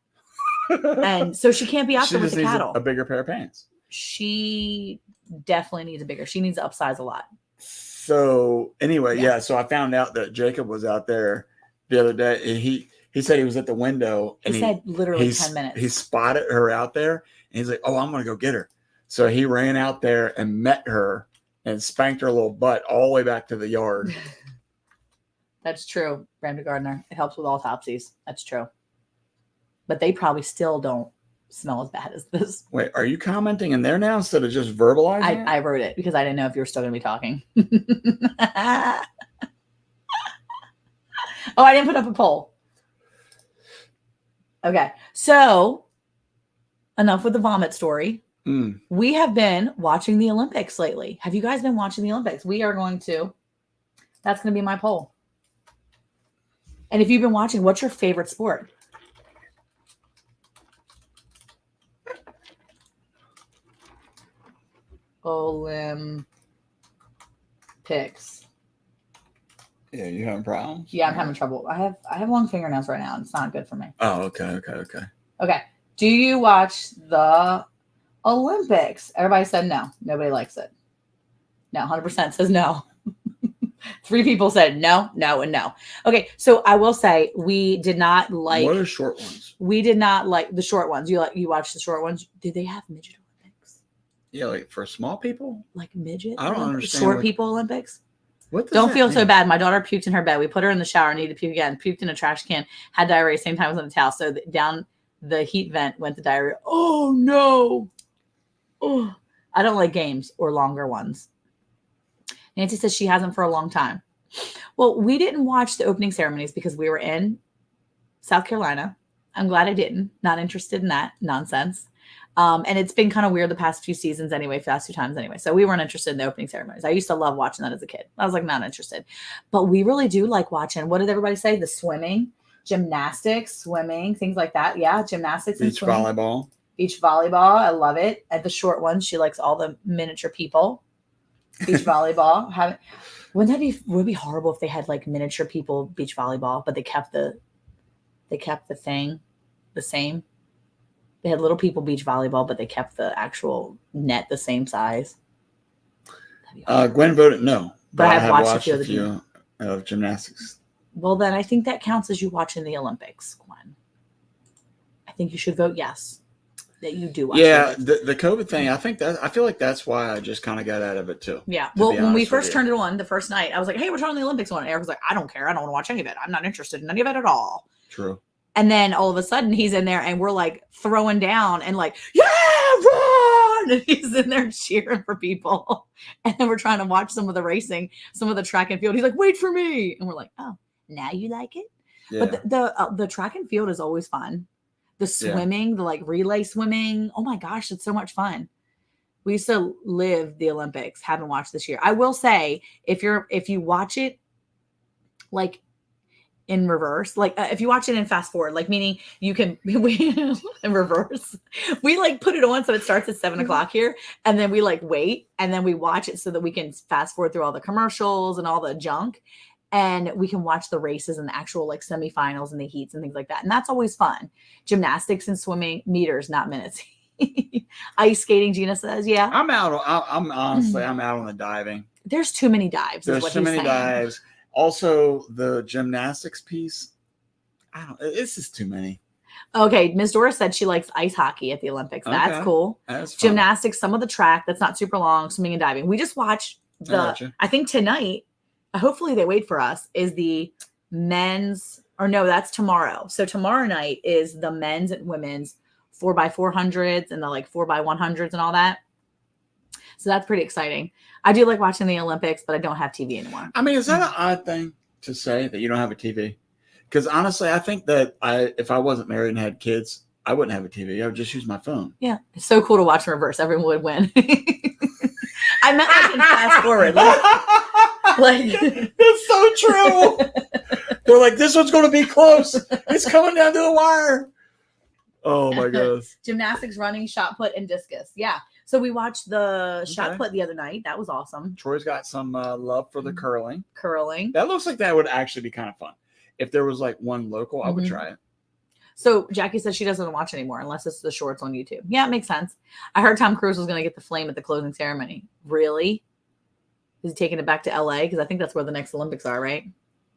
And so she can't be out there with the cattle. A bigger pair of pants. She definitely needs she needs to upsize a lot. So anyway, yeah. So I found out that Jacob was out there the other day. He said he was at the window. And he said literally 10 minutes. He spotted her out there and he's like, oh, I'm going to go get her. So he ran out there and met her and spanked her little butt all the way back to the yard. That's true, Brandon Gardner. It helps with autopsies. That's true. But they probably still don't smell as bad as this. Wait, are you commenting in there now instead of just verbalizing it? I wrote it because I didn't know if you were still going to be talking. Oh, I didn't put up a poll. Okay, so enough with the vomit story. We have been watching the Olympics lately. Have you guys been watching the Olympics? We are going to. That's going to be my poll. And if you've been watching, what's your favorite sport? Olympics. Yeah, you having problems? Yeah, I'm having trouble. I have long fingernails right now, and it's not good for me. Oh, okay. Okay. Do you watch the Olympics? Everybody said no. Nobody likes it. No, 100% says no. 3 people said no, no, and no. Okay, so I will say we did not like. What are short ones? We did not like the short ones. You watch the short ones? Did they have midget Olympics? Yeah, like for small people. Like midget? I don't understand. Short people Olympics. What? Don't feel so bad. My daughter puked in her bed. We put her in the shower, needed to puke again. Puked in a trash can. Had diarrhea. Same time as on the towel. So down the heat vent went the diarrhea. Oh no! Oh, I don't like games or longer ones. Nancy says she hasn't for a long time. Well, we didn't watch the opening ceremonies because we were in South Carolina. I'm glad I didn't. Not interested in that nonsense. And it's been kind of weird the past few seasons anyway, past 2 times anyway. So we weren't interested in the opening ceremonies. I used to love watching that as a kid. I was like, not interested. But we really do like watching. What did everybody say? The swimming, gymnastics, swimming, things like that. Yeah, gymnastics and beach swimming. volleyball. Beach volleyball. I love it. At the short ones, she likes all the miniature people. Beach volleyball. Would it be horrible if they had like miniature people beach volleyball, but they kept the thing the same? They had little people beach volleyball, but they kept the actual net the same size. Gwen voted no, but I have watched a few of gymnastics. Well, then I think that counts as you watching the Olympics, Gwen. I think you should vote yes. That you do watch. Yeah, the COVID thing, I feel like that's why I just kind of got out of it too. Yeah. Well, when we first turned it on the first night, I was like, hey, we're turning the Olympics on. And Eric was like, I don't care. I don't want to watch any of it. I'm not interested in any of it at all. True. And then all of a sudden he's in there and we're like throwing down and like, yeah, run! And he's in there cheering for people. And then we're trying to watch some of the racing, some of the track and field. He's like, wait for me. And we're like, oh, now you like it? Yeah. But the track and field is always fun. The swimming, the like relay swimming. Oh my gosh, it's so much fun. We used to live the Olympics. Haven't watched this year. I will say, if you watch it like in reverse, like if you watch it in fast forward, like meaning you can in reverse. We like put it on so it starts at 7 o'clock here, and then we like wait, and then we watch it so that we can fast forward through all the commercials and all the junk. And we can watch the races and the actual like semifinals and the heats and things like that. And that's always fun. Gymnastics and swimming, meters, not minutes. Ice skating, Gina says, yeah. I'm out. I'm honestly, I'm out on the diving. There's too many dives. There's too many dives. Also, the gymnastics piece, it's just too many. Okay, Ms. Doris said she likes ice hockey at the Olympics. That's cool. That's fun. Gymnastics, some of the track that's not super long, swimming and diving. We just watched I think tonight, hopefully they wait for us, is the men's, or no, that's tomorrow. So tomorrow night is the men's and women's 4x400s and the like 4x100s and all that. So that's pretty exciting. I do like watching the Olympics, but I don't have TV anymore. I mean, is that an odd thing to say that you don't have a TV? Because honestly, I think that if I wasn't married and had kids, I wouldn't have a TV. I would just use my phone. Yeah. It's so cool to watch in reverse. Everyone would win. I meant like in fast forward. Like that's so true. They're like, this one's going to be close. It's coming down to the wire. Oh my gosh. Gymnastics, running, shot put, and discus. Yeah. So we watched the shot put the other night. That was awesome. Troy's got some love for the curling. Curling. That looks like that would actually be kind of fun. If there was like one local, I would try it. So Jackie says she doesn't watch anymore unless it's the shorts on YouTube. Yeah, it makes sense. I heard Tom Cruise was going to get the flame at the closing ceremony. Really? Is he taking it back to LA? Because I think that's where the next Olympics are, right?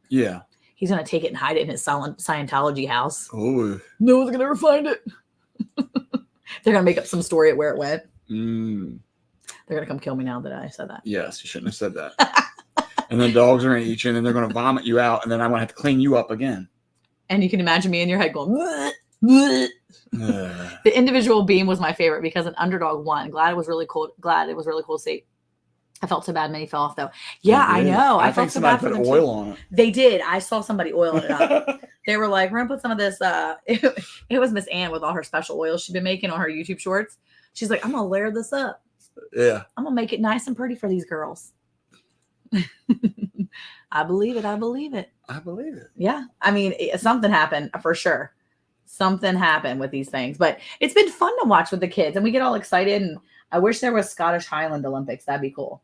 Yeah. He's going to take it and hide it in his Scientology house. Oh. No one's going to ever find it. They're going to make up some story at where it went. Mm, They're gonna come kill me now that I said that. yes, you shouldn't have said that. And then dogs are going to eat you, and then they're going to vomit you out, and then I'm going to have to clean you up again. And you can imagine me in your head going, "Bleh, bleh." The individual beam was my favorite because an underdog won. Glad it was really cool. Glad it was really cool to see. I felt so bad many fell off though. Yeah, I know. I felt think so bad somebody for put them oil too. on it. They did. I saw somebody oiling it up. They were like, we're gonna put some of this. It was Miss Ann with all her special oils she'd been making on her YouTube shorts. She's like, I'm gonna layer this up. Yeah. I'm gonna make it nice and pretty for these girls. I believe it. I believe it. I believe it. Yeah. I mean, something happened for sure. Something happened with these things, but it's been fun to watch with the kids and we get all excited. And I wish there was Scottish Highland Olympics. That'd be cool.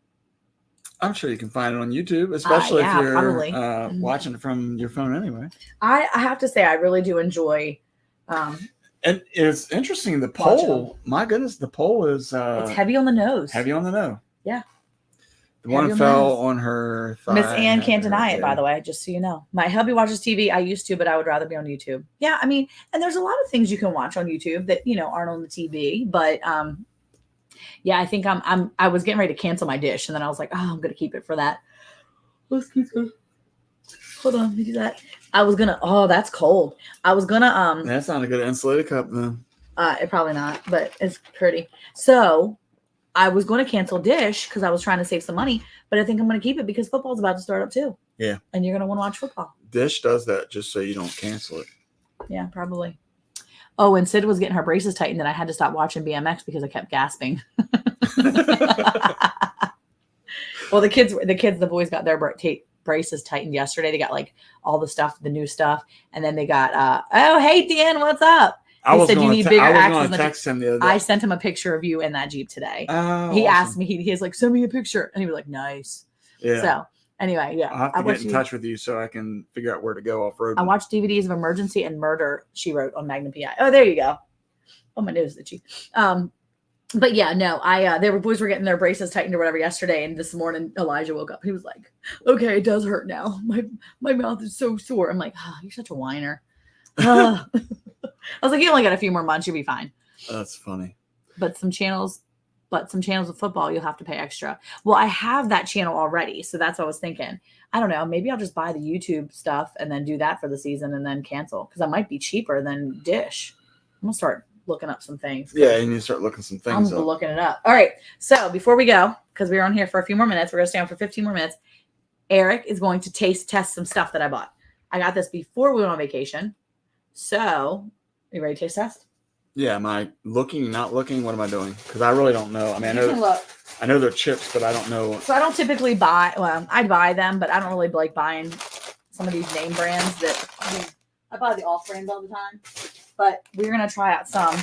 I'm sure you can find it on YouTube, especially yeah, if you're probably. watching it from your phone anyway. I have to say, I really do enjoy. And it's interesting. The poll, my goodness, the poll is it's heavy on the nose. Heavy on the nose. Yeah. The one fell on her thigh. Miss Ann can't deny it, by the way, just so you know. My hubby watches TV. I used to, but I would rather be on YouTube. Yeah, I mean, and there's a lot of things you can watch on YouTube that, aren't on the TV. But yeah, I think I was getting ready to cancel my dish, and then I was like, oh, I'm gonna keep it for that. Hold on, let me do that. I was gonna. Oh, that's cold. I was gonna. That's not a good insulated cup, then. It probably not, but it's pretty. So I was going to cancel Dish because I was trying to save some money, but I think I'm going to keep it because football's about to start up too. Yeah. And you're going to want to watch football. Dish does that just so you don't cancel it. Yeah, probably. Oh, and Sid was getting her braces tightened and I had to stop watching BMX because I kept gasping. Well, the boys got their braces tightened yesterday. They got like all the stuff, the new stuff. And then they got, oh, hey, Dan, what's up? He said you need bigger axles. Text him the other day. I sent him a picture of you in that Jeep today. Oh, he asked me, he's like, send me a picture. And he was like, nice. Yeah. So anyway, yeah. I'll have to get in touch with you so I can figure out where to go off road. I watched DVDs of Emergency and Murder, she wrote, on Magnum PI. Oh, there you go. Oh, my nose is itchy. But yeah, no, boys were getting their braces tightened or whatever yesterday. And this morning, Elijah woke up. He was like, okay, it does hurt now. My mouth is so sore. I'm like, oh, you're such a whiner. I was like, you only got a few more months, you'll be fine. That's funny. But some channels of football, you'll have to pay extra. Well, I have that channel already, so that's what I was thinking. I don't know. Maybe I'll just buy the YouTube stuff and then do that for the season and then cancel because that might be cheaper than Dish. I'm gonna start looking up some things. Yeah, and you start looking some things I'm up. looking it up. All right. So before we go, because we're on here for a few more minutes, we're gonna stay on for 15 more minutes. Eric is going to test some stuff that I bought. I got this before we went on vacation. So, you ready to taste test? Yeah, am I looking, not looking? What am I doing? Because I really don't know. I mean, I know they're chips, but I don't know. So I don't typically buy, well, I buy them, but I don't really like buying some of these name brands that, I buy the off brands all the time. But we're going to try out some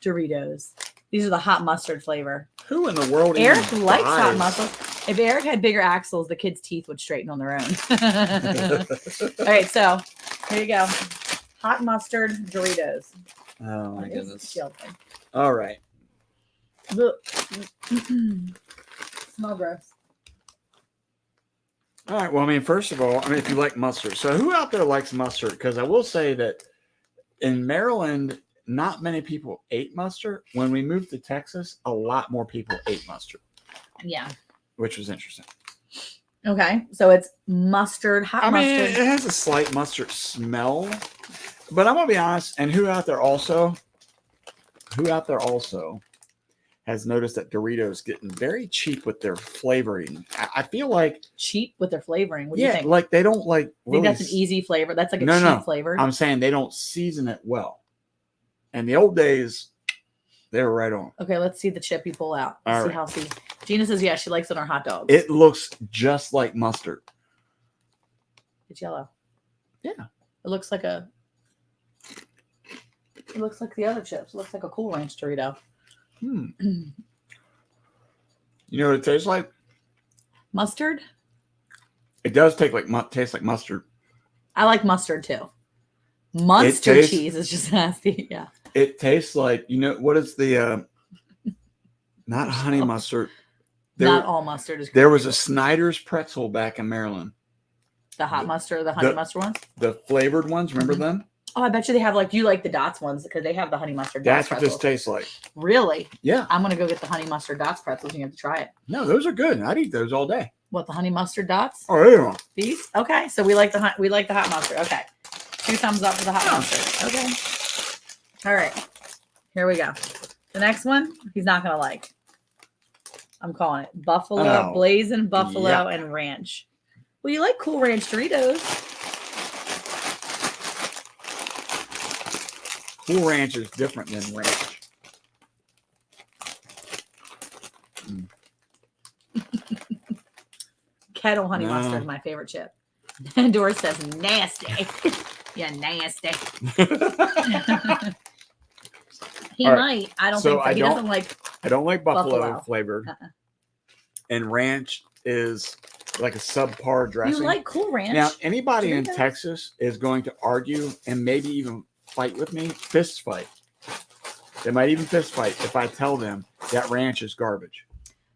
Doritos. These are the hot mustard flavor. Who in the world Eric likes hot mustard. If Eric had bigger axles, the kids' teeth would straighten on their own. All right, so here you go. Hot mustard Doritos. Oh, my goodness. All right. Smell gross. All right. Well, I mean, first of all, if you like mustard. So who out there likes mustard? Because I will say that in Maryland, not many people ate mustard. When we moved to Texas, a lot more people ate mustard. Yeah. Which was interesting. Okay. So it's mustard, hot mustard. It has a slight mustard smell. But I'm going to be honest. And who out there also has noticed that Doritos getting very cheap with their flavoring. I feel like cheap with their flavoring. What do you think? Like they don't like. I think that's an easy flavor. That's like a cheap flavor. I'm saying they don't season it well. And the old days, they were right on. Okay, let's see the chip you pull out. All see right. Gina says, yeah, she likes it on her hot dogs. It looks just like mustard. It's yellow. Yeah. It looks like the other chips. It looks like a Cool Ranch Dorito. You know what it tastes like? Mustard? It does taste like mustard. I like mustard too. Munster cheese is just nasty. Yeah. It tastes like, what is the not honey mustard. Not all mustard is. There was a Snyder's pretzel back in Maryland. The hot mustard, the honey mustard ones? The flavored ones, remember them? Oh, I bet you they have you like the Dots ones because they have the honey mustard. That's what this tastes like. Really? Yeah. I'm going to go get the honey mustard dots pretzels. You have to try it. No, those are good. I'd eat those all day. What, the honey mustard dots? Oh, yeah. These? Okay. So we like the hot mustard. Okay. 2 thumbs up for the hot mustard. Okay. All right. Here we go. The next one, he's not going to like. I'm calling it buffalo, blazing buffalo, and ranch. Well, you like Cool Ranch Doritos. Cool Ranch is different than ranch. Kettle honey mustard is my favorite chip. Doris says nasty. Yeah, nasty. He might. I don't think so. He doesn't like. I don't like buffalo flavored. And ranch is like a subpar dressing. You like Cool Ranch? Now, anybody in Texas is going to argue and maybe even fight with me. Fist fight. They might even fist fight if I tell them that ranch is garbage.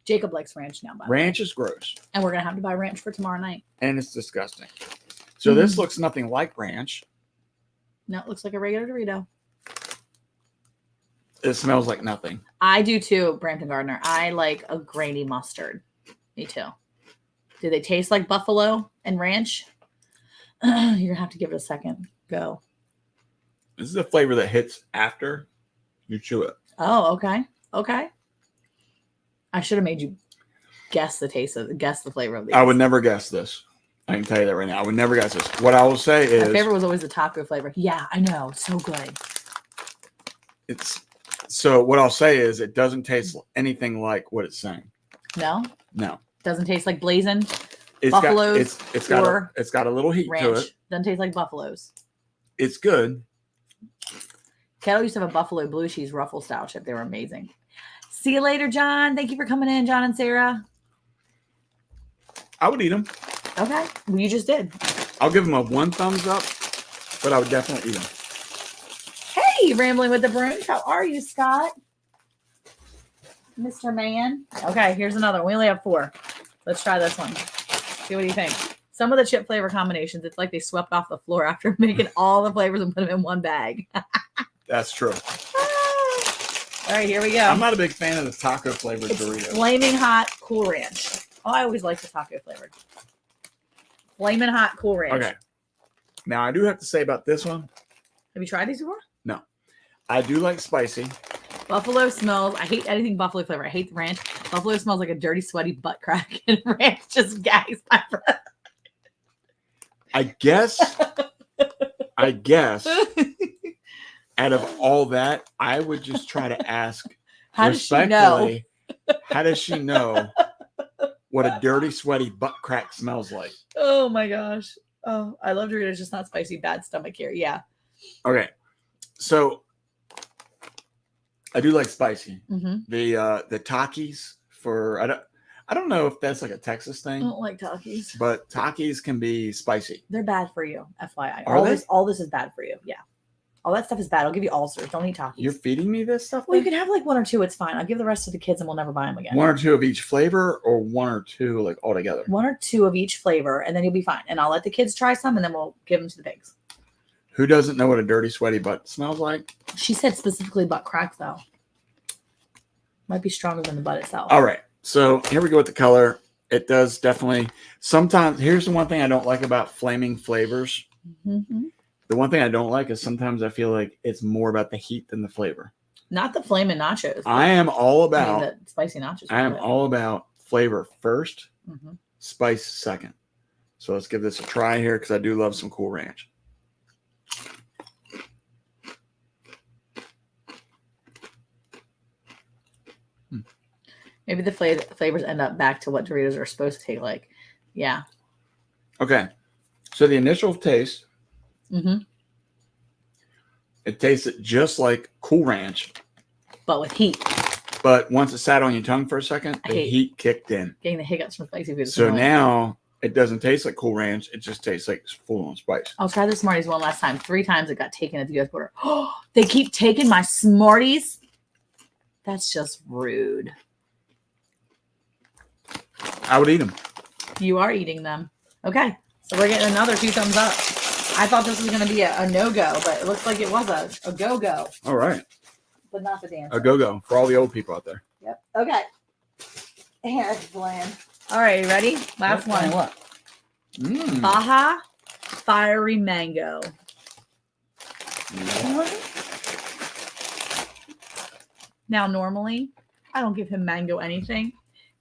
Jacob likes ranch now. Ranch is gross. And we're going to have to buy ranch for tomorrow night. And it's disgusting. So this looks nothing like ranch. No, it looks like a regular Dorito. It smells like nothing. I do too, Brampton Gardner. I like a grainy mustard. Me too. Do they taste like buffalo and ranch? You're going to have to give it a second. Go. This is the flavor that hits after you chew it. Oh, okay. Okay. I should have made you guess the flavor of these. I would never guess this. I can tell you that right now. I would never guess this. What I will say is... My favorite was always the taco flavor. Yeah, I know. So good. So what I'll say is it doesn't taste anything like what it's saying. No? No. Doesn't taste like blazing? It's buffaloes? It's got a little heat ranch. to it. Doesn't taste like buffaloes. It's good. Kettle used to have a buffalo blue cheese ruffle style chip. They were amazing. See you later, John. Thank you for coming in, John and Sarah. I would eat them. Okay. Well, you just did. I'll give them a 1 thumbs up, but I would definitely eat them. Hey, Rambling with the Bruins. How are you, Scott? Mr. Man. Okay, here's another one. We only have 4. Let's try this one. See what you think. Some of the chip flavor combinations, it's like they swept off the floor after making all the flavors and put them in one bag. That's true. All right, here we go. I'm not a big fan of the taco flavored Doritos. Flaming Hot Cool Ranch. Oh, I always like the taco flavored. Flaming Hot Cool Ranch. Okay. Now, I do have to say about this one. Have you tried these before? No. I do like spicy. Buffalo smells. I hate anything buffalo flavor. I hate the ranch. Buffalo smells like a dirty, sweaty butt crack, and ranch just gags my breath. I guess. Out of all that, I would just try to ask how respectfully, how does she know what a dirty, sweaty butt crack smells like? Oh my gosh. Oh, I love Doritos, just not spicy, bad stomach here. Yeah. Okay. So I do like spicy. Mm-hmm. The Takis for I don't know if that's like a Texas thing. I don't like Takis. But Takis can be spicy. They're bad for you, FYI. Are All this is bad for you. Yeah. All that stuff is bad. I'll give you ulcers. Don't eat Takis. You're feeding me this stuff? Well, you can have like 1 or 2. It's fine. I'll give the rest to the kids and we'll never buy them again. 1 or 2 of each flavor or 1 or 2 like all together? 1 or 2 of each flavor and then you'll be fine. And I'll let the kids try some and then we'll give them to the pigs. Who doesn't know what a dirty, sweaty butt smells like? She said specifically butt crack though. Might be stronger than the butt itself. All right. So here we go with the color. It does definitely. Sometimes, here's the one thing I don't like about flaming flavors. Mm-hmm. The one thing I don't like is sometimes I feel like it's more about the heat than the flavor. Not the flaming nachos. I am all about the spicy nachos. I am all about flavor first, mm-hmm. spice second. So let's give this a try here because I do love some Cool Ranch. Maybe the flavors end up back to what Doritos are supposed to taste like. Yeah. Okay. So the initial taste, mm-hmm. it tasted just like Cool Ranch. But with heat. But once it sat on your tongue for a second, the heat kicked in. Getting the hiccups from spicy food. So now it doesn't taste like Cool Ranch. It just tastes like full on spice. I'll try the Smarties one last time. 3 times it got taken at the U.S. border. Oh, they keep taking my Smarties? That's just rude. I would eat them. You are eating them. Okay. So we're getting another 2 thumbs up. I thought this was going to be a no-go, but it looks like it was a go-go. All right. but not the dancer. A go-go for all the old people out there. Yep. Okay. Here, Glenn. All right, ready? Last one. What? Mm. Baja Fiery Mango. Now, normally, I don't give him mango anything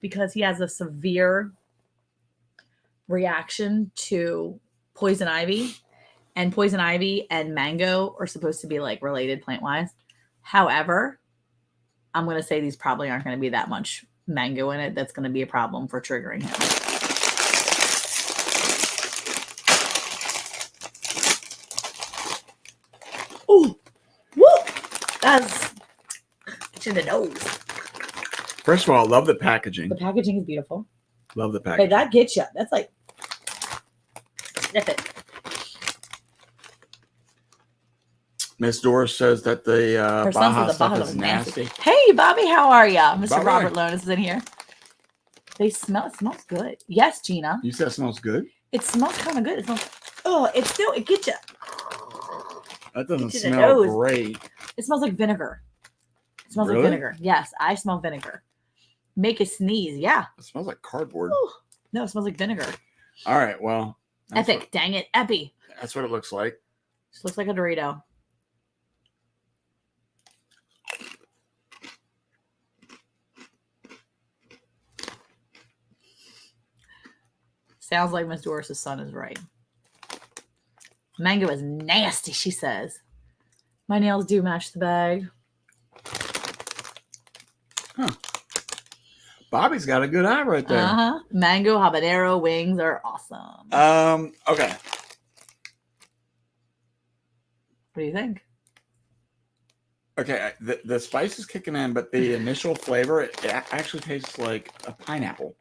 because he has a severe reaction to poison ivy. And poison ivy and mango are supposed to be like related plant-wise. However, I'm going to say these probably aren't going to be that much mango in it. That's going to be a problem for triggering him. Ooh, woo! That's to the nose. First of all, I love the packaging. The packaging is beautiful. Love the Hey, packaging. that gets you. That's like, sniff it. Miss Doris says that the Her son Baja says the stuff Baja is was nasty. Hey, Bobby, how are you? Mr. Bobby. Robert Lonis is in here. It smells good. Yes, Gina. You said it smells good? It smells kind of good. It smells, it gets you. That doesn't Get to the smell nose. great. It smells like vinegar. It smells Really? like vinegar. Yes, I smell vinegar. Make a sneeze. Yeah. It smells like cardboard. Ooh. No, it smells like vinegar. All right, well. Epic. Dang it. Epi. That's what it looks like. Just looks like a Dorito. Sounds like Miss Doris's son is right. Mango is nasty, she says. My nails do match the bag. Bobby's got a good eye right there. Uh-huh. Mango habanero wings are awesome. Okay. What do you think? Okay, the spice is kicking in, but the initial flavor, it actually tastes like a pineapple.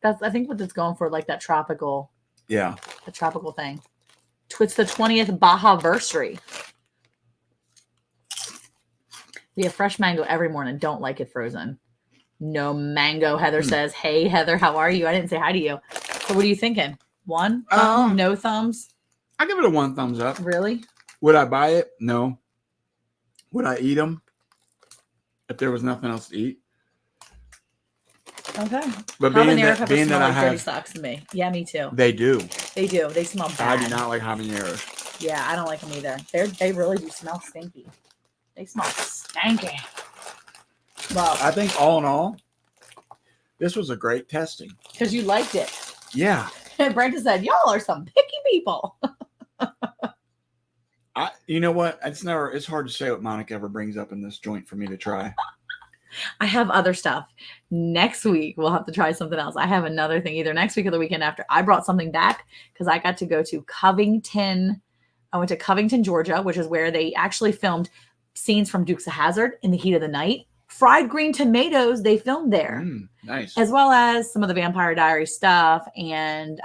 That's I think what it's going for, like that tropical, Yeah. the tropical thing. It's the 20th Baja-versary. We have fresh mango every morning. Don't like it frozen. No mango, Heather says. Hey, Heather, how are you? I didn't say hi to you. So what are you thinking? One thumb? No thumbs? I give it a 1 thumbs up. Really? Would I buy it? No. Would I eat them if there was nothing else to eat? Okay. But Habanero peppers being smell that I like dirty have, socks to me. Yeah, me too. they do. They do. They smell I bad. do not like habaneros. Yeah, I don't like them either. They really do smell stinky. They smell stanky. Well, I think all in all, this was a great testing. because you liked it. Yeah. And Brenda said, y'all are some picky people. You know what? It's hard to say what Monica ever brings up in this joint for me to try. I have other stuff. Next week, we'll have to try something else. I have another thing either next week or the weekend after. I brought something back because I got to go to Covington. I went to Covington, Georgia, which is where they actually filmed scenes from Dukes of Hazzard in the heat of the night. Fried green tomatoes, they filmed there. Nice. As well as some of the Vampire Diaries stuff and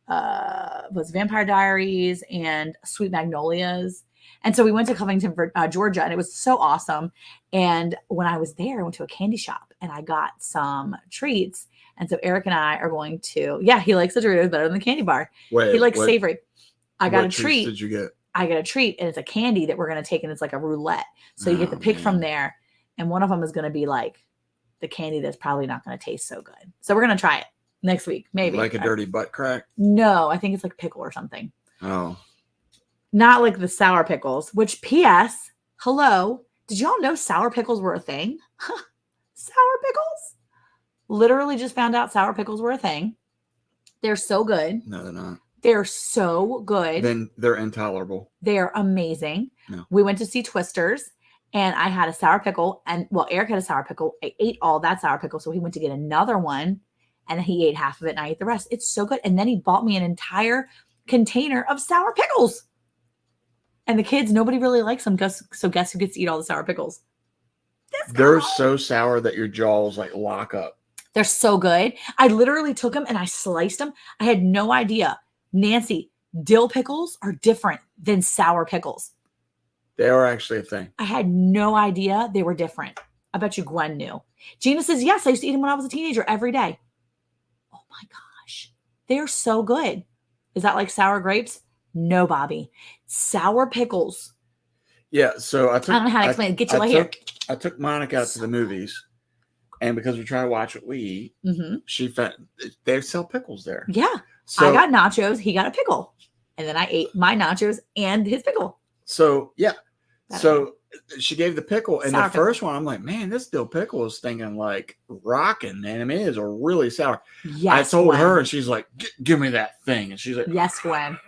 was Vampire Diaries and Sweet Magnolias. And so we went to Covington, Georgia, and it was so awesome. And when I was there, I went to a candy shop and I got some treats. And so Eric and I are going to, he likes the Doritos better than the candy bar. Wait, He likes savory. I got a what treats treat. did you get? I got a treat, and it's a candy that we're going to take, and it's like a roulette. So you get to pick from there. And one of them is going to be like the candy that's probably not going to taste so good. So we're going to try it next week, maybe. Like a dirty butt crack? No, I think it's like pickle or something. Oh. Not like the sour pickles, which P.S. Hello. Did y'all know sour pickles were a thing? Sour pickles? Literally just found out sour pickles were a thing. They're so good. No, they're not. They're so good. Then they're intolerable. They're amazing. No. We went to see Twisters and I had a sour pickle Eric had a sour pickle. I ate all that sour pickle. So he went to get another one and he ate half of it and I ate the rest. It's so good. And then he bought me an entire container of sour pickles. And the kids, nobody really likes them. So guess who gets to eat all the sour pickles? They're so sour that your jaws like lock up. They're so good. I literally took them and I sliced them. I had no idea. Nancy, dill pickles are different than sour pickles. They are actually a thing. I had no idea they were different. I bet you Gwen knew. Gina says, yes, I used to eat them when I was a teenager every day. Oh my gosh. They're so good. Is that like sour grapes? No, Bobby. Sour pickles. Yeah. So I I don't know how to explain it. Get you right here. I took Monica out to the movies, and because we try to watch what we eat, she found they sell pickles there. Yeah. So I got nachos. He got a pickle, and then I ate my nachos and his pickle. So yeah. So she gave the pickle, and the first one, I'm like, man, this dill pickle is stinking like rocking, man. I mean, it is a really sour. Yes, I told her, and she's like, give me that thing. And she's like, yes, Gwen.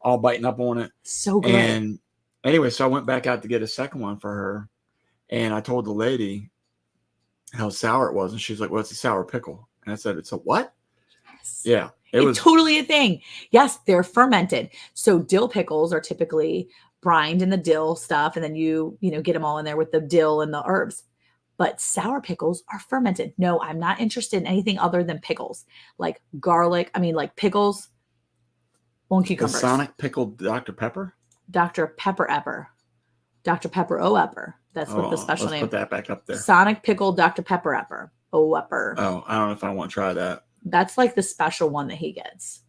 All biting up on it. So good. And anyway, so I went back out to get a second one for her, and I told the lady how sour it was, and she's like, well, it's a sour pickle. And I said, it's a what? Yes. Yeah. It was totally a thing. Yes, they're fermented. So dill pickles are typically brined in the dill stuff, and then you get them all in there with the dill and the herbs. But sour pickles are fermented. No, I'm not interested in anything other than pickles, like garlic. I mean, like pickles on cucumbers. The Sonic pickled Dr. Pepper? Dr. Pepper. Dr. Pepper O-Epper. That's what the special name. Put that back up there. Sonic pickled Dr. Pepper O-Epper. Oh, I don't know if I want to try that. That's like the special one that he gets.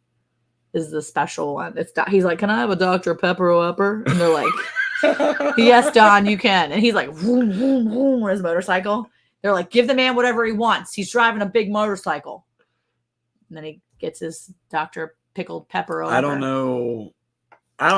Is the special one. He's like, can I have a Dr. Pepper O-Epper? And they're like, yes, Don, you can. And he's like, vroom, vroom, vroom, on his motorcycle. They're like, give the man whatever he wants. He's driving a big motorcycle. And then he gets his Dr. Pickled Pepper O-Epper. I don't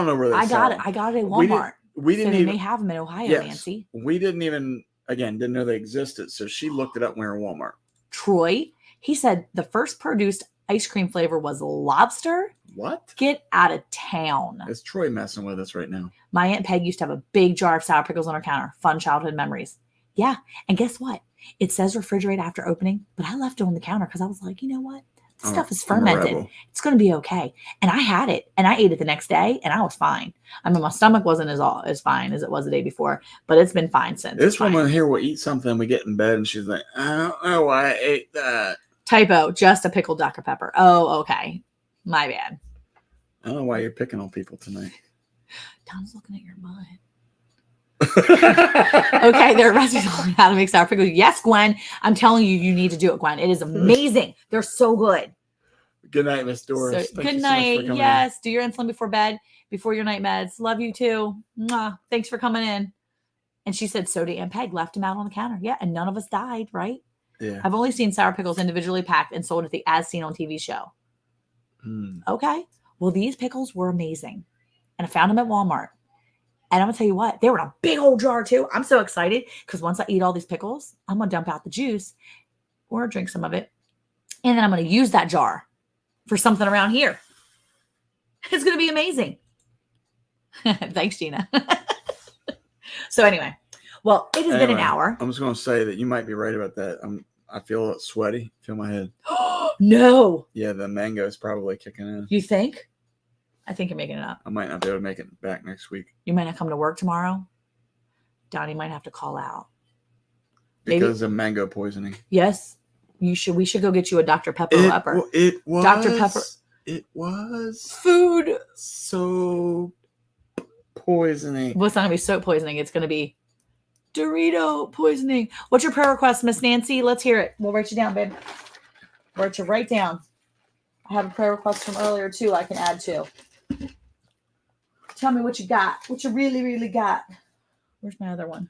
know where they got it. I got it at Walmart. We didn't even. They have them in Ohio, yes, Nancy. We didn't know they existed. So she looked it up when we were in Walmart. Troy, he said the first produced ice cream flavor was lobster. What? Get out of town. Is Troy messing with us right now? My Aunt Peg used to have a big jar of sour pickles on her counter. Fun childhood memories. Yeah. And guess what? It says refrigerate after opening, but I left it on the counter because I was like, you know what? This stuff is fermented. It's going to be okay. And I had it, and I ate it the next day, and I was fine. I mean, my stomach wasn't as fine as it was the day before, but it's been fine since. This woman here will eat something, we get in bed, and she's like, I don't know why I ate that. Typo, just a pickled Dr. Pepper. Oh, okay. My bad. I don't know why you're picking on people tonight. Don's looking at your butt. Okay, there are recipes on how to make sour pickles. Yes, Gwen. I'm telling you, you need to do it, Gwen. It is amazing. They're so good. Good night, Miss Doris. Good night. Yes. Do your insulin before bed, before your night meds. Love you too. Mwah. Thanks for coming in. And she said, so did Aunt Peg. Left him out on the counter. Yeah. And none of us died, right? Yeah. I've only seen sour pickles individually packed and sold at the As Seen on TV show. Okay. Well, these pickles were amazing. And I found them at Walmart. And I'm going to tell you what, they were in a big old jar too. I'm so excited because once I eat all these pickles, I'm going to dump out the juice or drink some of it. And then I'm going to use that jar for something around here. It's going to be amazing. Thanks, Gina. So anyway, well, it has been an hour. I'm just going to say that you might be right about that. I feel sweaty. Feel my head. No. Yeah, the mango is probably kicking in. You think? I think you're making it up. I might not be able to make it back next week. You might not come to work tomorrow. Donnie might have to call out. Because of mango poisoning. Yes. We should go get you a Dr. Pepper O-Epper. It was. Dr. Pepper. It was. Food. So poisoning. Well, it's not going to be soap poisoning. It's going to be Dorito poisoning. What's your prayer request, Miss Nancy? Let's hear it. We'll write you down, babe. Write you right down. I have a prayer request from earlier, too, I can add to. Tell me what you got. What you really, really got. Where's my other one?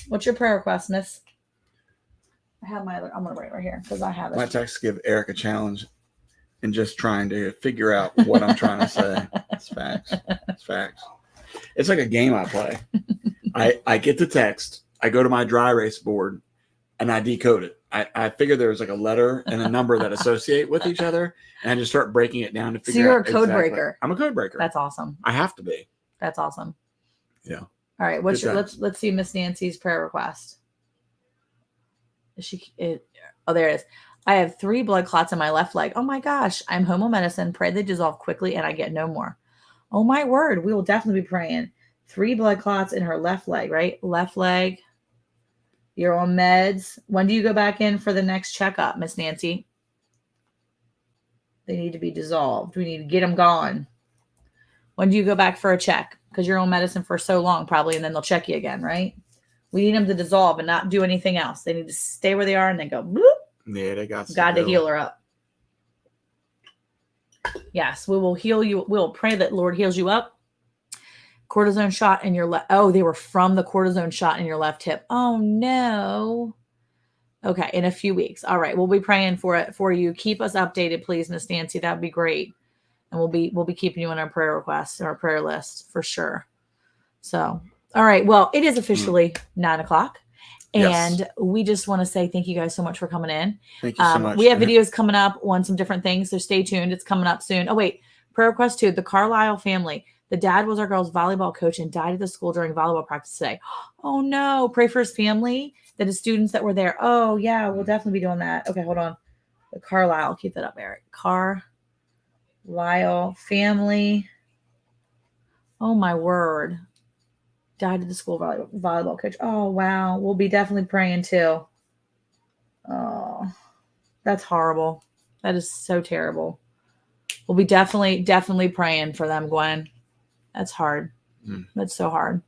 What's your prayer request, Miss? I have my other. I'm going to write it right here because I have it. My text give Eric a challenge in just trying to figure out what I'm trying to say. It's facts. It's facts. It's like a game I play. I get the text. I go to my dry erase board and I decode it. I figure there's like a letter and a number that associate with each other, and I just start breaking it down to figure out. So you're a code breaker. I'm a code breaker. That's awesome. I have to be. That's awesome. Yeah. All right. Let's see Miss Nancy's prayer request. Oh, there it is. I have 3 blood clots in my left leg. Oh my gosh. I'm home on medicine. Pray they dissolve quickly and I get no more. Oh my word. We will definitely be praying. 3 blood clots in her left leg, right? Left leg. You're on meds. When do you go back in for the next checkup, Miss Nancy? They need to be dissolved. We need to get them gone. When do you go back for a check? Because you're on medicine for so long probably, and then they'll check you again, right? We need them to dissolve and not do anything else. They need to stay where they are and then go, bloop. Yeah, they got to heal her up. Yes, we will heal you. We'll pray that Lord heals you up Cortisone shot in your left. Oh, they were from the cortisone shot in your left hip. Oh no. Okay, in a few weeks. All right, we'll be praying for it for you. Keep us updated, please, Miss Nancy. That'd be great. And we'll be keeping you on our prayer requests, our prayer list for sure. So, all right. Well, it is officially 9:00. Yes. And we just want to say thank you guys so much for coming in. Thank you so much. We have videos coming up on some different things, so stay tuned. It's coming up soon. Oh, wait. Prayer request 2, the Carlisle family. The dad was our girls' volleyball coach and died at the school during volleyball practice today. Oh, no. Pray for his family, that his students that were there. Oh, yeah. We'll definitely be doing that. Okay, hold on. The Carlisle. Keep that up, Eric. Carlisle family. Oh, my word. Died at the school volleyball coach. Oh, wow. We'll be definitely praying too. Oh, that's horrible. That is so terrible. We'll be definitely praying for them, Gwen. That's hard. That's so hard.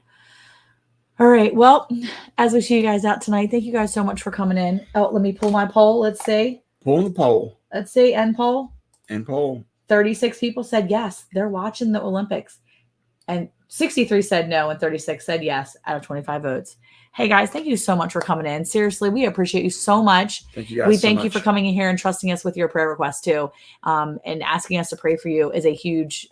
All right. Well, as we see you guys out tonight, thank you guys so much for coming in. Oh, let me pull my poll. Let's see. Pull the poll. Let's see. End poll. End poll. 36 people said yes. They're watching the Olympics. And 63 said no, and 36 said yes out of 25 votes. Hey, guys, thank you so much for coming in. Seriously, we appreciate you so much. Thank you guys We so thank you much. for coming in here and trusting us with your prayer requests, too. And asking us to pray for you is a huge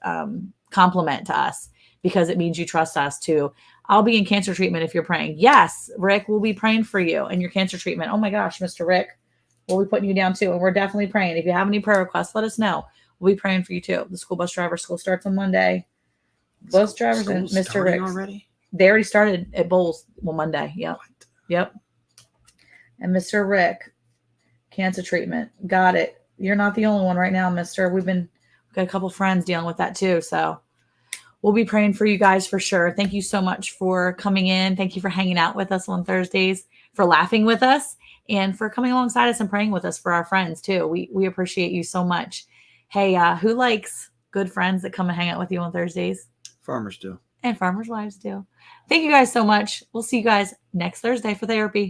compliment to us because it means you trust us, too. I'll be in cancer treatment if you're praying. Yes, Rick, we'll be praying for you in your cancer treatment. Oh, my gosh, Mr. Rick, we'll be putting you down, too. And we're definitely praying. If you have any prayer requests, let us know. We'll be praying for you, too. The school bus driver school starts on Monday. Bus drivers and Mr. Rick already? They already started at Bowles on Monday. Yep. Yep. And Mr. Rick, cancer treatment. Got it. You're not the only one right now, mister. We've got a couple friends dealing with that too. So we'll be praying for you guys for sure. Thank you so much for coming in. Thank you for hanging out with us on Thursdays, for laughing with us, and for coming alongside us and praying with us for our friends too. We appreciate you so much. Hey, who likes good friends that come and hang out with you on Thursdays? Farmers do. And farmers' wives do. Thank you guys so much. We'll see you guys next Thursday for therapy.